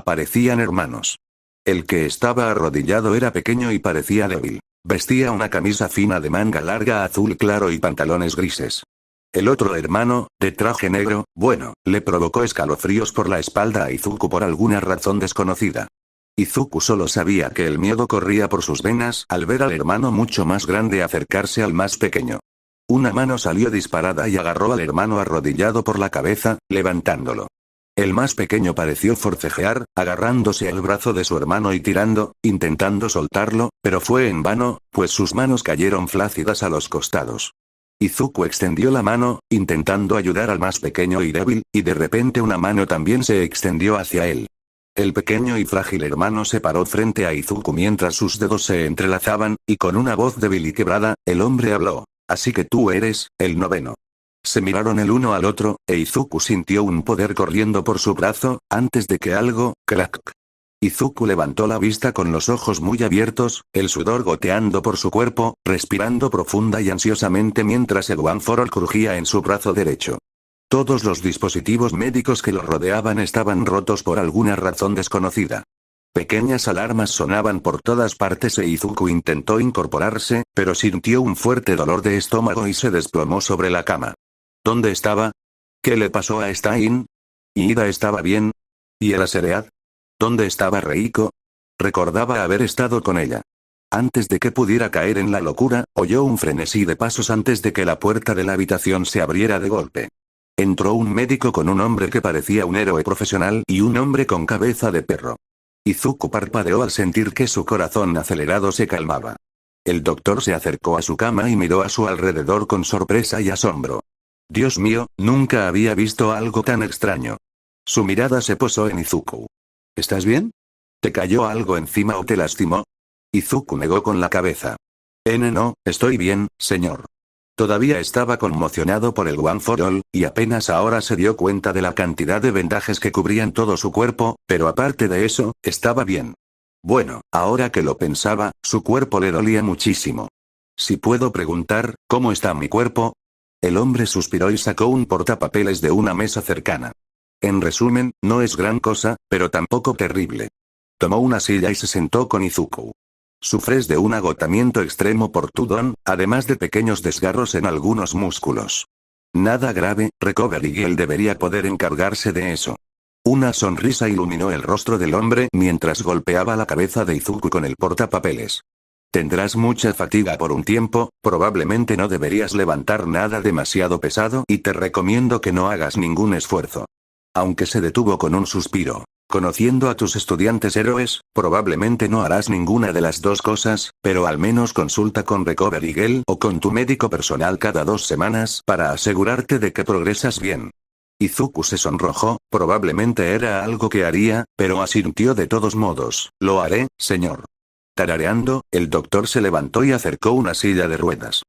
Parecían hermanos. El que estaba arrodillado era pequeño y parecía débil. Vestía una camisa fina de manga larga azul claro y pantalones grises. El otro hermano, de traje negro, bueno, le provocó escalofríos por la espalda a Izuku por alguna razón desconocida. Izuku solo sabía que el miedo corría por sus venas al ver al hermano mucho más grande acercarse al más pequeño. Una mano salió disparada y agarró al hermano arrodillado por la cabeza, levantándolo. El más pequeño pareció forcejear, agarrándose al brazo de su hermano y tirando, intentando soltarlo, pero fue en vano, pues sus manos cayeron flácidas a los costados. Izuku extendió la mano, intentando ayudar al más pequeño y débil, y de repente una mano también se extendió hacia él. El pequeño y frágil hermano se paró frente a Izuku mientras sus dedos se entrelazaban, y con una voz débil y quebrada, el hombre habló. Así que tú eres, el noveno. Se miraron el uno al otro, e Izuku sintió un poder corriendo por su brazo, antes de que algo, crack. Izuku levantó la vista con los ojos muy abiertos, el sudor goteando por su cuerpo, respirando profunda y ansiosamente mientras el One for All crujía en su brazo derecho. Todos los dispositivos médicos que lo rodeaban estaban rotos por alguna razón desconocida. Pequeñas alarmas sonaban por todas partes e Izuku intentó incorporarse, pero sintió un fuerte dolor de estómago y se desplomó sobre la cama. ¿Dónde estaba? ¿Qué le pasó a Stein? ¿Ida estaba bien? ¿Y el Aseread? ¿Dónde estaba Reiko? Recordaba haber estado con ella. Antes de que pudiera caer en la locura, oyó un frenesí de pasos antes de que la puerta de la habitación se abriera de golpe. Entró un médico con un hombre que parecía un héroe profesional y un hombre con cabeza de perro. Izuku parpadeó al sentir que su corazón acelerado se calmaba. El doctor se acercó a su cama y miró a su alrededor con sorpresa y asombro. Dios mío, nunca había visto algo tan extraño. Su mirada se posó en Izuku. ¿Estás bien? ¿Te cayó algo encima o te lastimó? Izuku negó con la cabeza. No, estoy bien, señor. Todavía estaba conmocionado por el One for All, y apenas ahora se dio cuenta de la cantidad de vendajes que cubrían todo su cuerpo, pero aparte de eso, estaba bien. Bueno, ahora que lo pensaba, su cuerpo le dolía muchísimo. Si puedo preguntar, ¿cómo está mi cuerpo? El hombre suspiró y sacó un portapapeles de una mesa cercana. En resumen, no es gran cosa, pero tampoco terrible. Tomó una silla y se sentó con Izuku. Sufres de un agotamiento extremo por tu don, además de pequeños desgarros en algunos músculos. Nada grave, Recovery Girl debería poder encargarse de eso. Una sonrisa iluminó el rostro del hombre mientras golpeaba la cabeza de Izuku con el portapapeles. Tendrás mucha fatiga por un tiempo, probablemente no deberías levantar nada demasiado pesado y te recomiendo que no hagas ningún esfuerzo. Aunque se detuvo con un suspiro. Conociendo a tus estudiantes héroes, probablemente no harás ninguna de las dos cosas, pero al menos consulta con Recovery Girl o con tu médico personal cada 2 semanas para asegurarte de que progresas bien. Izuku se sonrojó, probablemente era algo que haría, pero asintió de todos modos. Lo haré, señor. Tarareando, el doctor se levantó y acercó una silla de ruedas.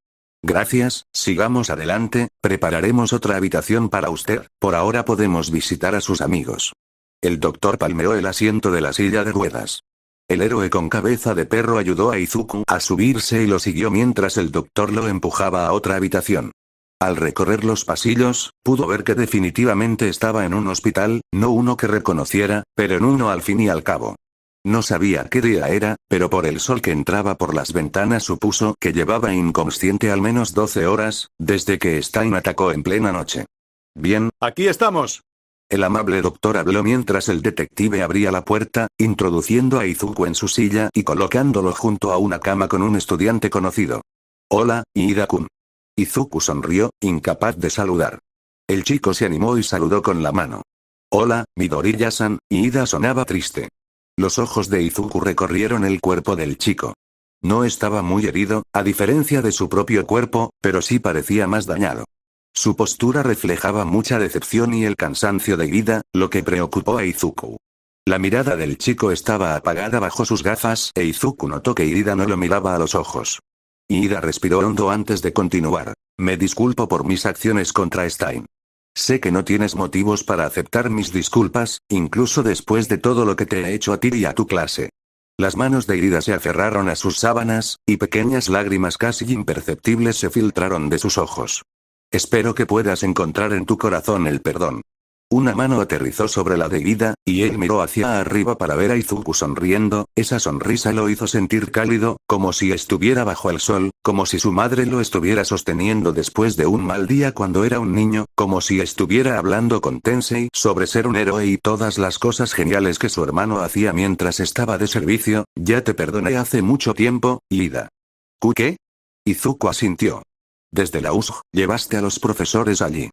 Gracias, sigamos adelante, prepararemos otra habitación para usted, por ahora podemos visitar a sus amigos. El doctor palmeó el asiento de la silla de ruedas. El héroe con cabeza de perro ayudó a Izuku a subirse y lo siguió mientras el doctor lo empujaba a otra habitación. Al recorrer los pasillos, pudo ver que definitivamente estaba en un hospital, no uno que reconociera, pero en uno al fin y al cabo. No sabía qué día era, pero por el sol que entraba por las ventanas supuso que llevaba inconsciente al menos 12 horas, desde que Stein atacó en plena noche. Bien, Aquí estamos. el amable doctor habló mientras el detective abría la puerta, introduciendo a Izuku en su silla y colocándolo junto a una cama con un estudiante conocido. Hola, Iida-kun. Izuku sonrió, incapaz de saludar. El chico se animó y saludó con la mano. Hola, Midoriya-san, Iida sonaba triste. Los ojos de Izuku recorrieron el cuerpo del chico. No estaba muy herido, a diferencia de su propio cuerpo, pero sí parecía más dañado. Su postura reflejaba mucha decepción y el cansancio de Iida, lo que preocupó a Izuku. La mirada del chico estaba apagada bajo sus gafas e Izuku notó que Iida no lo miraba a los ojos. Iida respiró hondo antes de continuar. Me disculpo por mis acciones contra Stein. Sé que no tienes motivos para aceptar mis disculpas, incluso después de todo lo que te he hecho a ti y a tu clase. Las manos de Iida se aferraron a sus sábanas, y pequeñas lágrimas casi imperceptibles se filtraron de sus ojos. Espero que puedas encontrar en tu corazón el perdón. Una mano aterrizó sobre la de Iida, y él miró hacia arriba para ver a Izuku sonriendo, esa sonrisa lo hizo sentir cálido, como si estuviera bajo el sol, como si su madre lo estuviera sosteniendo después de un mal día cuando era un niño, como si estuviera hablando con Tensei sobre ser un héroe y todas las cosas geniales que su hermano hacía mientras estaba de servicio. Ya te perdoné hace mucho tiempo, Iida. ¿Qué? Izuku asintió. Desde la USG, llevaste a los profesores allí.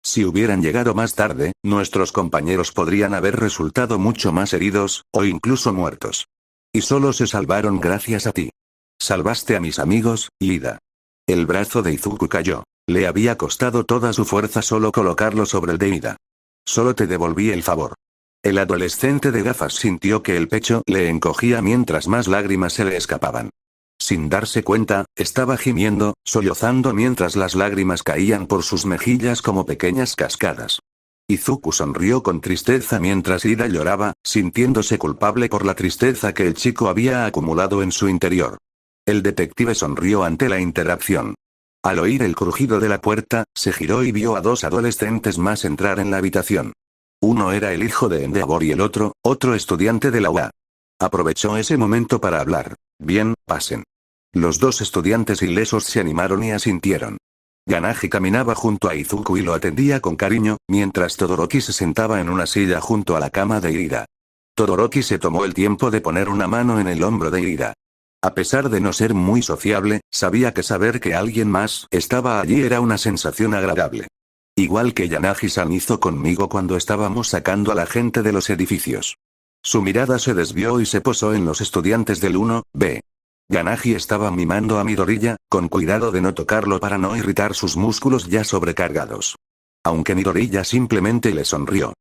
Si hubieran llegado más tarde, nuestros compañeros podrían haber resultado mucho más heridos, o incluso muertos. Y solo se salvaron gracias a ti. Salvaste a mis amigos, Iida. El brazo de Izuku cayó. Le había costado toda su fuerza solo colocarlo sobre el de Iida. Solo te devolví el favor. El adolescente de gafas sintió que el pecho le encogía mientras más lágrimas se le escapaban. Sin darse cuenta, estaba gimiendo, sollozando mientras las lágrimas caían por sus mejillas como pequeñas cascadas. Izuku sonrió con tristeza mientras Iida lloraba, sintiéndose culpable por la tristeza que el chico había acumulado en su interior. El detective sonrió ante la interacción. Al oír el crujido de la puerta, se giró y vio a dos adolescentes más entrar en la habitación. Uno era el hijo de Endeavor y el otro estudiante de la UA. Aprovechó ese momento para hablar. Bien, pasen. Los dos estudiantes ilesos se animaron y asintieron. Yanagi caminaba junto a Izuku y lo atendía con cariño, mientras Todoroki se sentaba en una silla junto a la cama de Iida. Todoroki se tomó el tiempo de poner una mano en el hombro de Iida. A pesar de no ser muy sociable, sabía que saber que alguien más estaba allí era una sensación agradable. Igual que Yanagi-san hizo conmigo cuando estábamos sacando a la gente de los edificios. Su mirada se desvió y se posó en los estudiantes del 1B. Yanagi estaba mimando a Midoriya, con cuidado de no tocarlo para no irritar sus músculos ya sobrecargados. Aunque Midoriya simplemente le sonrió.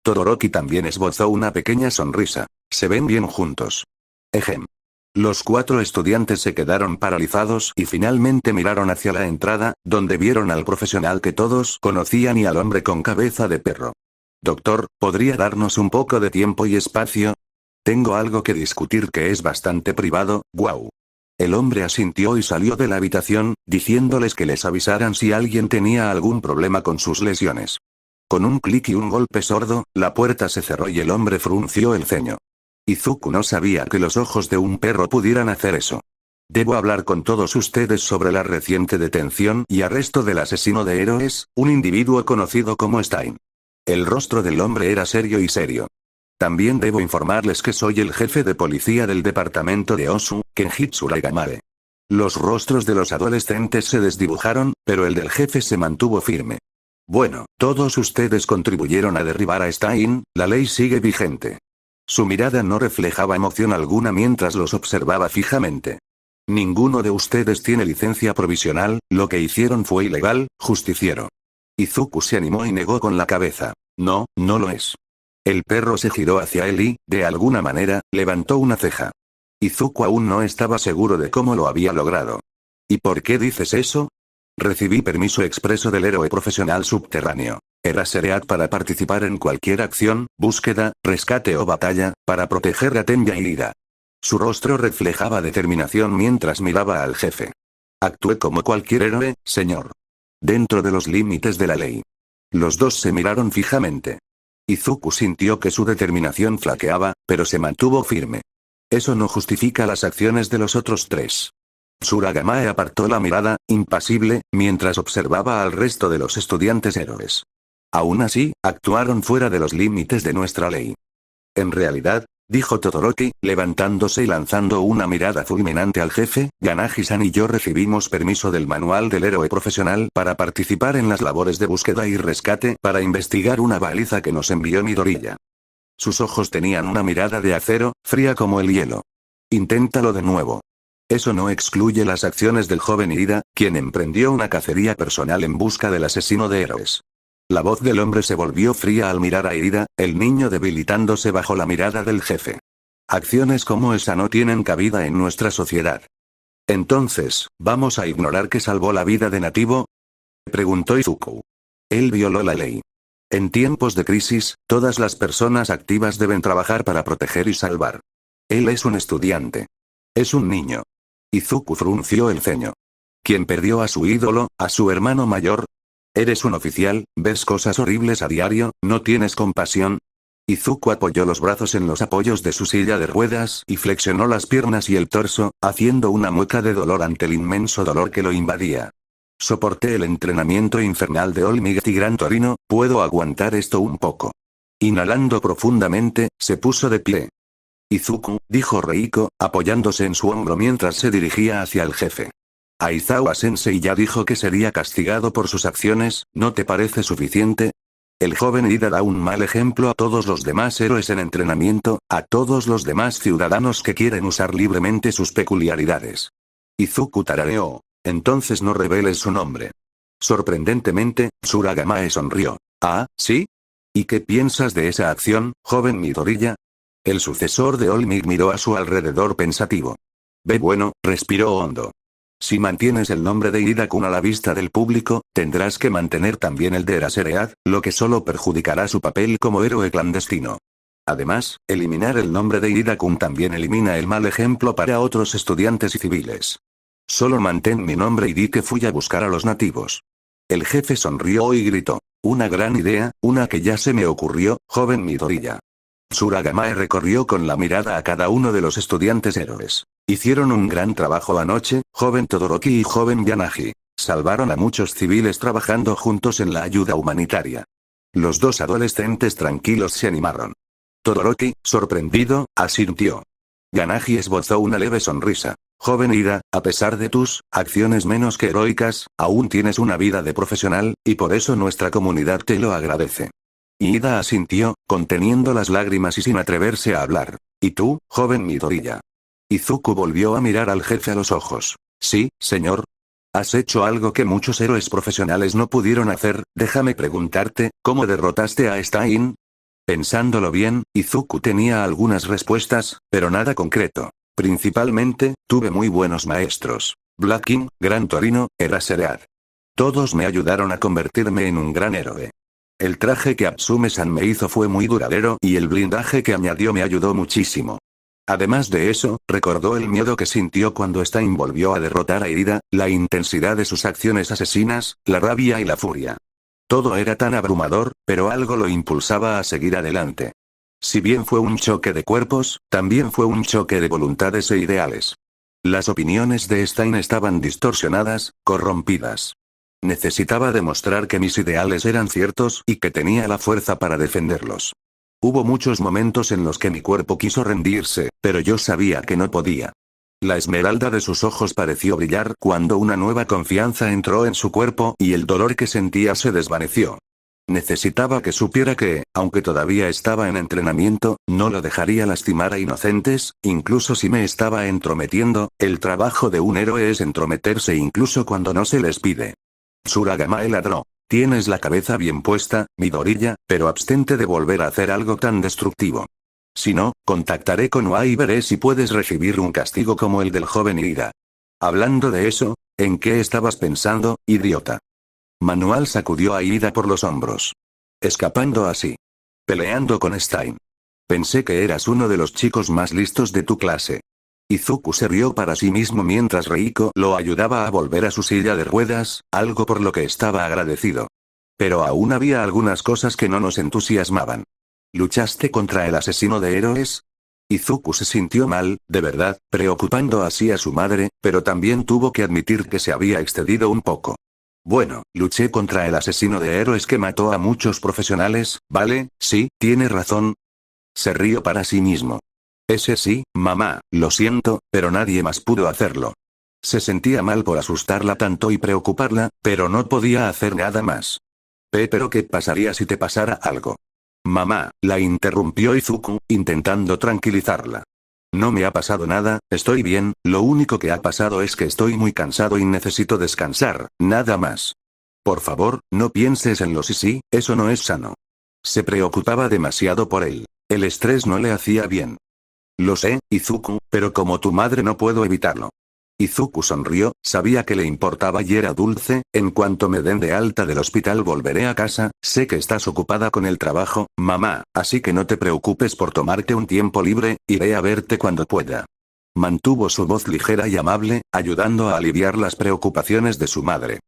Todoroki también esbozó una pequeña sonrisa. Se ven bien juntos. Ejem. Los cuatro estudiantes se quedaron paralizados y finalmente miraron hacia la entrada, donde vieron al profesional que todos conocían y al hombre con cabeza de perro. Doctor, ¿podría darnos un poco de tiempo y espacio? Tengo algo que discutir que es bastante privado, guau. El hombre asintió y salió de la habitación, diciéndoles que les avisaran si alguien tenía algún problema con sus lesiones. Con un clic y un golpe sordo, la puerta se cerró y el hombre frunció el ceño. Izuku no sabía que los ojos de un perro pudieran hacer eso. Debo hablar con todos ustedes sobre la reciente detención y arresto del asesino de héroes, un individuo conocido como Stein. El rostro del hombre era serio y serio. También debo informarles que soy el jefe de policía del departamento de Osu, Kenjitsura Gamare. Los rostros de los adolescentes se desdibujaron, pero el del jefe se mantuvo firme. Bueno, todos ustedes contribuyeron a derribar a Stein, la ley sigue vigente. Su mirada no reflejaba emoción alguna mientras los observaba fijamente. Ninguno de ustedes tiene licencia provisional, lo que hicieron fue ilegal, justiciero. Izuku se animó y negó con la cabeza. No, no lo es. El perro se giró hacia él y, de alguna manera, levantó una ceja. Izuku aún no estaba seguro de cómo lo había logrado. ¿Y por qué dices eso? Recibí permiso expreso del héroe profesional subterráneo. Eraserhead para participar en cualquier acción, búsqueda, rescate o batalla, para proteger a Tenya y Lida. Su rostro reflejaba determinación mientras miraba al jefe. Actué como cualquier héroe, señor. Dentro de los límites de la ley. Los dos se miraron fijamente. Izuku sintió que su determinación flaqueaba, pero se mantuvo firme. Eso no justifica las acciones de los otros tres. Tsuragamae apartó la mirada, impasible, mientras observaba al resto de los estudiantes héroes. Aún así, actuaron fuera de los límites de nuestra ley. En realidad, dijo Todoroki, levantándose y lanzando una mirada fulminante al jefe, Yanagi-san y yo recibimos permiso del manual del héroe profesional para participar en las labores de búsqueda y rescate para investigar una baliza que nos envió Midoriya. Sus ojos tenían una mirada de acero, fría como el hielo. Inténtalo de nuevo. Eso no excluye las acciones del joven Ida, quien emprendió una cacería personal en busca del asesino de héroes. La voz del hombre se volvió fría al mirar a Ida, el niño debilitándose bajo la mirada del jefe. Acciones como esa no tienen cabida en nuestra sociedad. Entonces, ¿vamos a ignorar que salvó la vida de Nativo? Preguntó Izuku. Él violó la ley. En tiempos de crisis, todas las personas activas deben trabajar para proteger y salvar. Él es un estudiante. Es un niño. Izuku frunció el ceño. ¿Quién perdió a su ídolo, a su hermano mayor? Eres un oficial, ves cosas horribles a diario, ¿no tienes compasión? Izuku apoyó los brazos en los apoyos de su silla de ruedas y flexionó las piernas y el torso, haciendo una mueca de dolor ante el inmenso dolor que lo invadía. Soporté el entrenamiento infernal de All Might y Gran Torino, puedo aguantar esto un poco. Inhalando profundamente, se puso de pie. Izuku, dijo Reiko, apoyándose en su hombro mientras se dirigía hacia el jefe. Aizawa-sensei ya dijo que sería castigado por sus acciones, ¿no te parece suficiente? El joven Ida da un mal ejemplo a todos los demás héroes en entrenamiento, a todos los demás ciudadanos que quieren usar libremente sus peculiaridades. Izuku tarareó. Entonces no reveles su nombre. Sorprendentemente, Tsuragamae sonrió. ¿Ah, sí? ¿Y qué piensas de esa acción, joven Midoriya? El sucesor de All Might miró a su alrededor pensativo. Ve bueno, respiró hondo. Si mantienes el nombre de Ida-kun a la vista del público, tendrás que mantener también el de Eraserhead, lo que solo perjudicará su papel como héroe clandestino. Además, eliminar el nombre de Ida-kun también elimina el mal ejemplo para otros estudiantes y civiles. Solo mantén mi nombre y di que fui a buscar a los nativos. El jefe sonrió y gritó. Una gran idea, una que ya se me ocurrió, joven Midoriya. Tsuragamae recorrió con la mirada a cada uno de los estudiantes héroes. Hicieron un gran trabajo anoche, joven Todoroki y joven Yanagi. Salvaron a muchos civiles trabajando juntos en la ayuda humanitaria. Los dos adolescentes tranquilos se animaron. Todoroki, sorprendido, asintió. Yanagi esbozó una leve sonrisa. Joven Ida, a pesar de tus acciones menos que heroicas, aún tienes una vida de profesional, y por eso nuestra comunidad te lo agradece. Ida asintió, conteniendo las lágrimas y sin atreverse a hablar. ¿Y tú, joven Midoriya? Izuku volvió a mirar al jefe a los ojos. Sí, señor. Has hecho algo que muchos héroes profesionales no pudieron hacer, déjame preguntarte, ¿cómo derrotaste a Stein? Pensándolo bien, Izuku tenía algunas respuestas, pero nada concreto. Principalmente, tuve muy buenos maestros. Black King, Gran Torino, Eraserhead. Todos me ayudaron a convertirme en un gran héroe. El traje que Atsume-san me hizo fue muy duradero y el blindaje que añadió me ayudó muchísimo. Además de eso, recordó el miedo que sintió cuando Stein volvió a derrotar a Ida, la intensidad de sus acciones asesinas, la rabia y la furia. Todo era tan abrumador, pero algo lo impulsaba a seguir adelante. Si bien fue un choque de cuerpos, también fue un choque de voluntades e ideales. Las opiniones de Stein estaban distorsionadas, corrompidas. Necesitaba demostrar que mis ideales eran ciertos y que tenía la fuerza para defenderlos. Hubo muchos momentos en los que mi cuerpo quiso rendirse, pero yo sabía que no podía. La esmeralda de sus ojos pareció brillar cuando una nueva confianza entró en su cuerpo y el dolor que sentía se desvaneció. Necesitaba que supiera que, aunque todavía estaba en entrenamiento, no lo dejaría lastimar a inocentes, incluso si me estaba entrometiendo. El trabajo de un héroe es entrometerse incluso cuando no se les pide. Tsuragamae ladró. Tienes la cabeza bien puesta, Midoriya, pero abstente de volver a hacer algo tan destructivo. Si no, contactaré con UA y veré si puedes recibir un castigo como el del joven Ida. Hablando de eso, ¿en qué estabas pensando, idiota? Manual sacudió a Ida por los hombros. Escapando así. Peleando con Stein. Pensé que eras uno de los chicos más listos de tu clase. Izuku se rió para sí mismo mientras Reiko lo ayudaba a volver a su silla de ruedas, algo por lo que estaba agradecido. Pero aún había algunas cosas que no nos entusiasmaban. ¿Luchaste contra el asesino de héroes? Izuku se sintió mal, de verdad, preocupando así a su madre, pero también tuvo que admitir que se había excedido un poco. Bueno, luché contra el asesino de héroes que mató a muchos profesionales, ¿vale? Sí, tiene razón. Se rió para sí mismo. Ese sí, mamá, lo siento, pero nadie más pudo hacerlo. Se sentía mal por asustarla tanto y preocuparla, pero no podía hacer nada más. Pero ¿qué pasaría si te pasara algo? Mamá, la interrumpió Izuku, intentando tranquilizarla. No me ha pasado nada, estoy bien, lo único que ha pasado es que estoy muy cansado y necesito descansar, nada más. Por favor, no pienses en los sí, eso no es sano. Se preocupaba demasiado por él. El estrés no le hacía bien. Lo sé, Izuku, pero como tu madre no puedo evitarlo. Izuku sonrió, sabía que le importaba y era dulce, en cuanto me den de alta del hospital volveré a casa, sé que estás ocupada con el trabajo, mamá, así que no te preocupes por tomarte un tiempo libre, iré a verte cuando pueda. Mantuvo su voz ligera y amable, ayudando a aliviar las preocupaciones de su madre.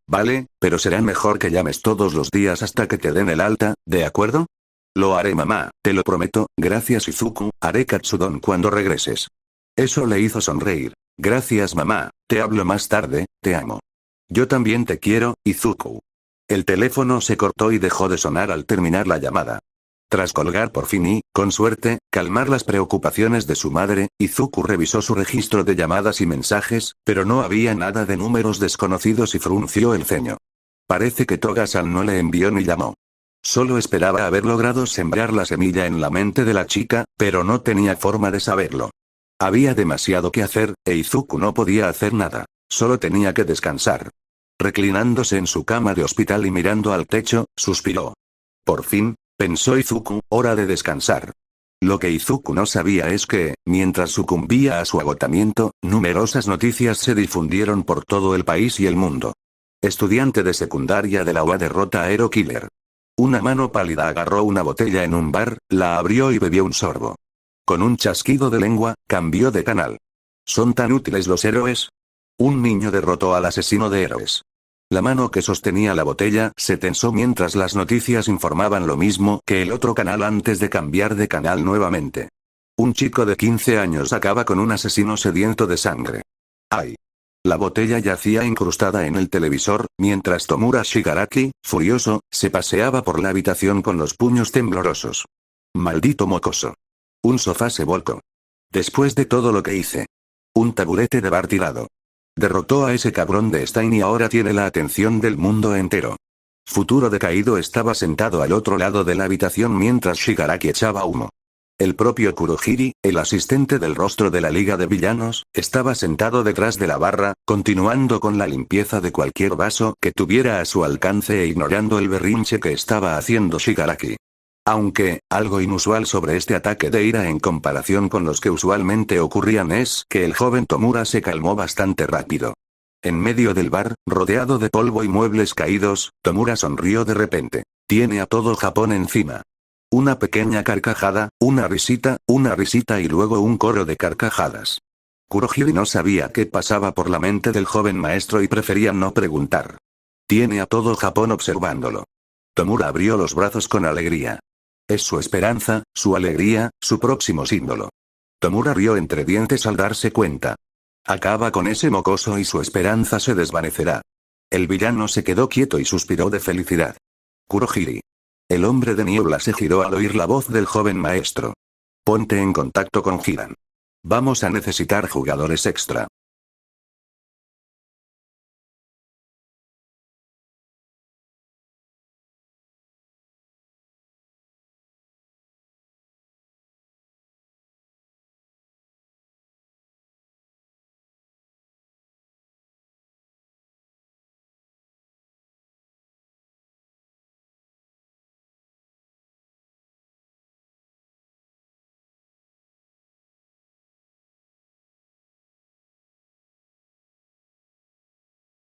Vale, pero será mejor que llames todos los días hasta que te den el alta, ¿de acuerdo? Lo haré mamá, te lo prometo, gracias Izuku, haré katsudon cuando regreses. Eso le hizo sonreír. Gracias mamá, te hablo más tarde, te amo. Yo también te quiero, Izuku. El teléfono se cortó y dejó de sonar al terminar la llamada. Tras colgar por fin y, con suerte, calmar las preocupaciones de su madre, Izuku revisó su registro de llamadas y mensajes, pero no había nada de números desconocidos y frunció el ceño. Parece que Toga-san no le envió ni llamó. Solo esperaba haber logrado sembrar la semilla en la mente de la chica, pero no tenía forma de saberlo. Había demasiado que hacer, e Izuku no podía hacer nada. Solo tenía que descansar. Reclinándose en su cama de hospital y mirando al techo, suspiró. Por fin, pensó Izuku, hora de descansar. Lo que Izuku no sabía es que, mientras sucumbía a su agotamiento, numerosas noticias se difundieron por todo el país y el mundo. Estudiante de secundaria de la UA derrota a Hero Killer. Una mano pálida agarró una botella en un bar, la abrió y bebió un sorbo. Con un chasquido de lengua, cambió de canal. ¿Son tan útiles los héroes? Un niño derrotó al asesino de héroes. La mano que sostenía la botella se tensó mientras las noticias informaban lo mismo que el otro canal antes de cambiar de canal nuevamente. Un chico de 15 años acaba con un asesino sediento de sangre. ¡Ay! La botella yacía incrustada en el televisor, mientras Tomura Shigaraki, furioso, se paseaba por la habitación con los puños temblorosos. Maldito mocoso. Un sofá se volcó. Después de todo lo que hice. Un taburete de bar tirado. Derrotó a ese cabrón de Stein y ahora tiene la atención del mundo entero. Futuro decaído estaba sentado al otro lado de la habitación mientras Shigaraki echaba humo. El propio Kurohiri, el asistente del rostro de la Liga de Villanos, estaba sentado detrás de la barra, continuando con la limpieza de cualquier vaso que tuviera a su alcance e ignorando el berrinche que estaba haciendo Shigaraki. Aunque, algo inusual sobre este ataque de ira en comparación con los que usualmente ocurrían es que el joven Tomura se calmó bastante rápido. En medio del bar, rodeado de polvo y muebles caídos, Tomura sonrió de repente. Tiene a todo Japón encima. Una pequeña carcajada, una risita y luego un coro de carcajadas. Kurohiri no sabía qué pasaba por la mente del joven maestro y prefería no preguntar. Tiene a todo Japón observándolo. Tomura abrió los brazos con alegría. Es su esperanza, su alegría, su próximo símbolo. Tomura rió entre dientes al darse cuenta. Acaba con ese mocoso y su esperanza se desvanecerá. El villano se quedó quieto y suspiró de felicidad. Kurohiri. El hombre de niebla se giró al oír la voz del joven maestro. Ponte en contacto con Hidan. Vamos a necesitar jugadores extra.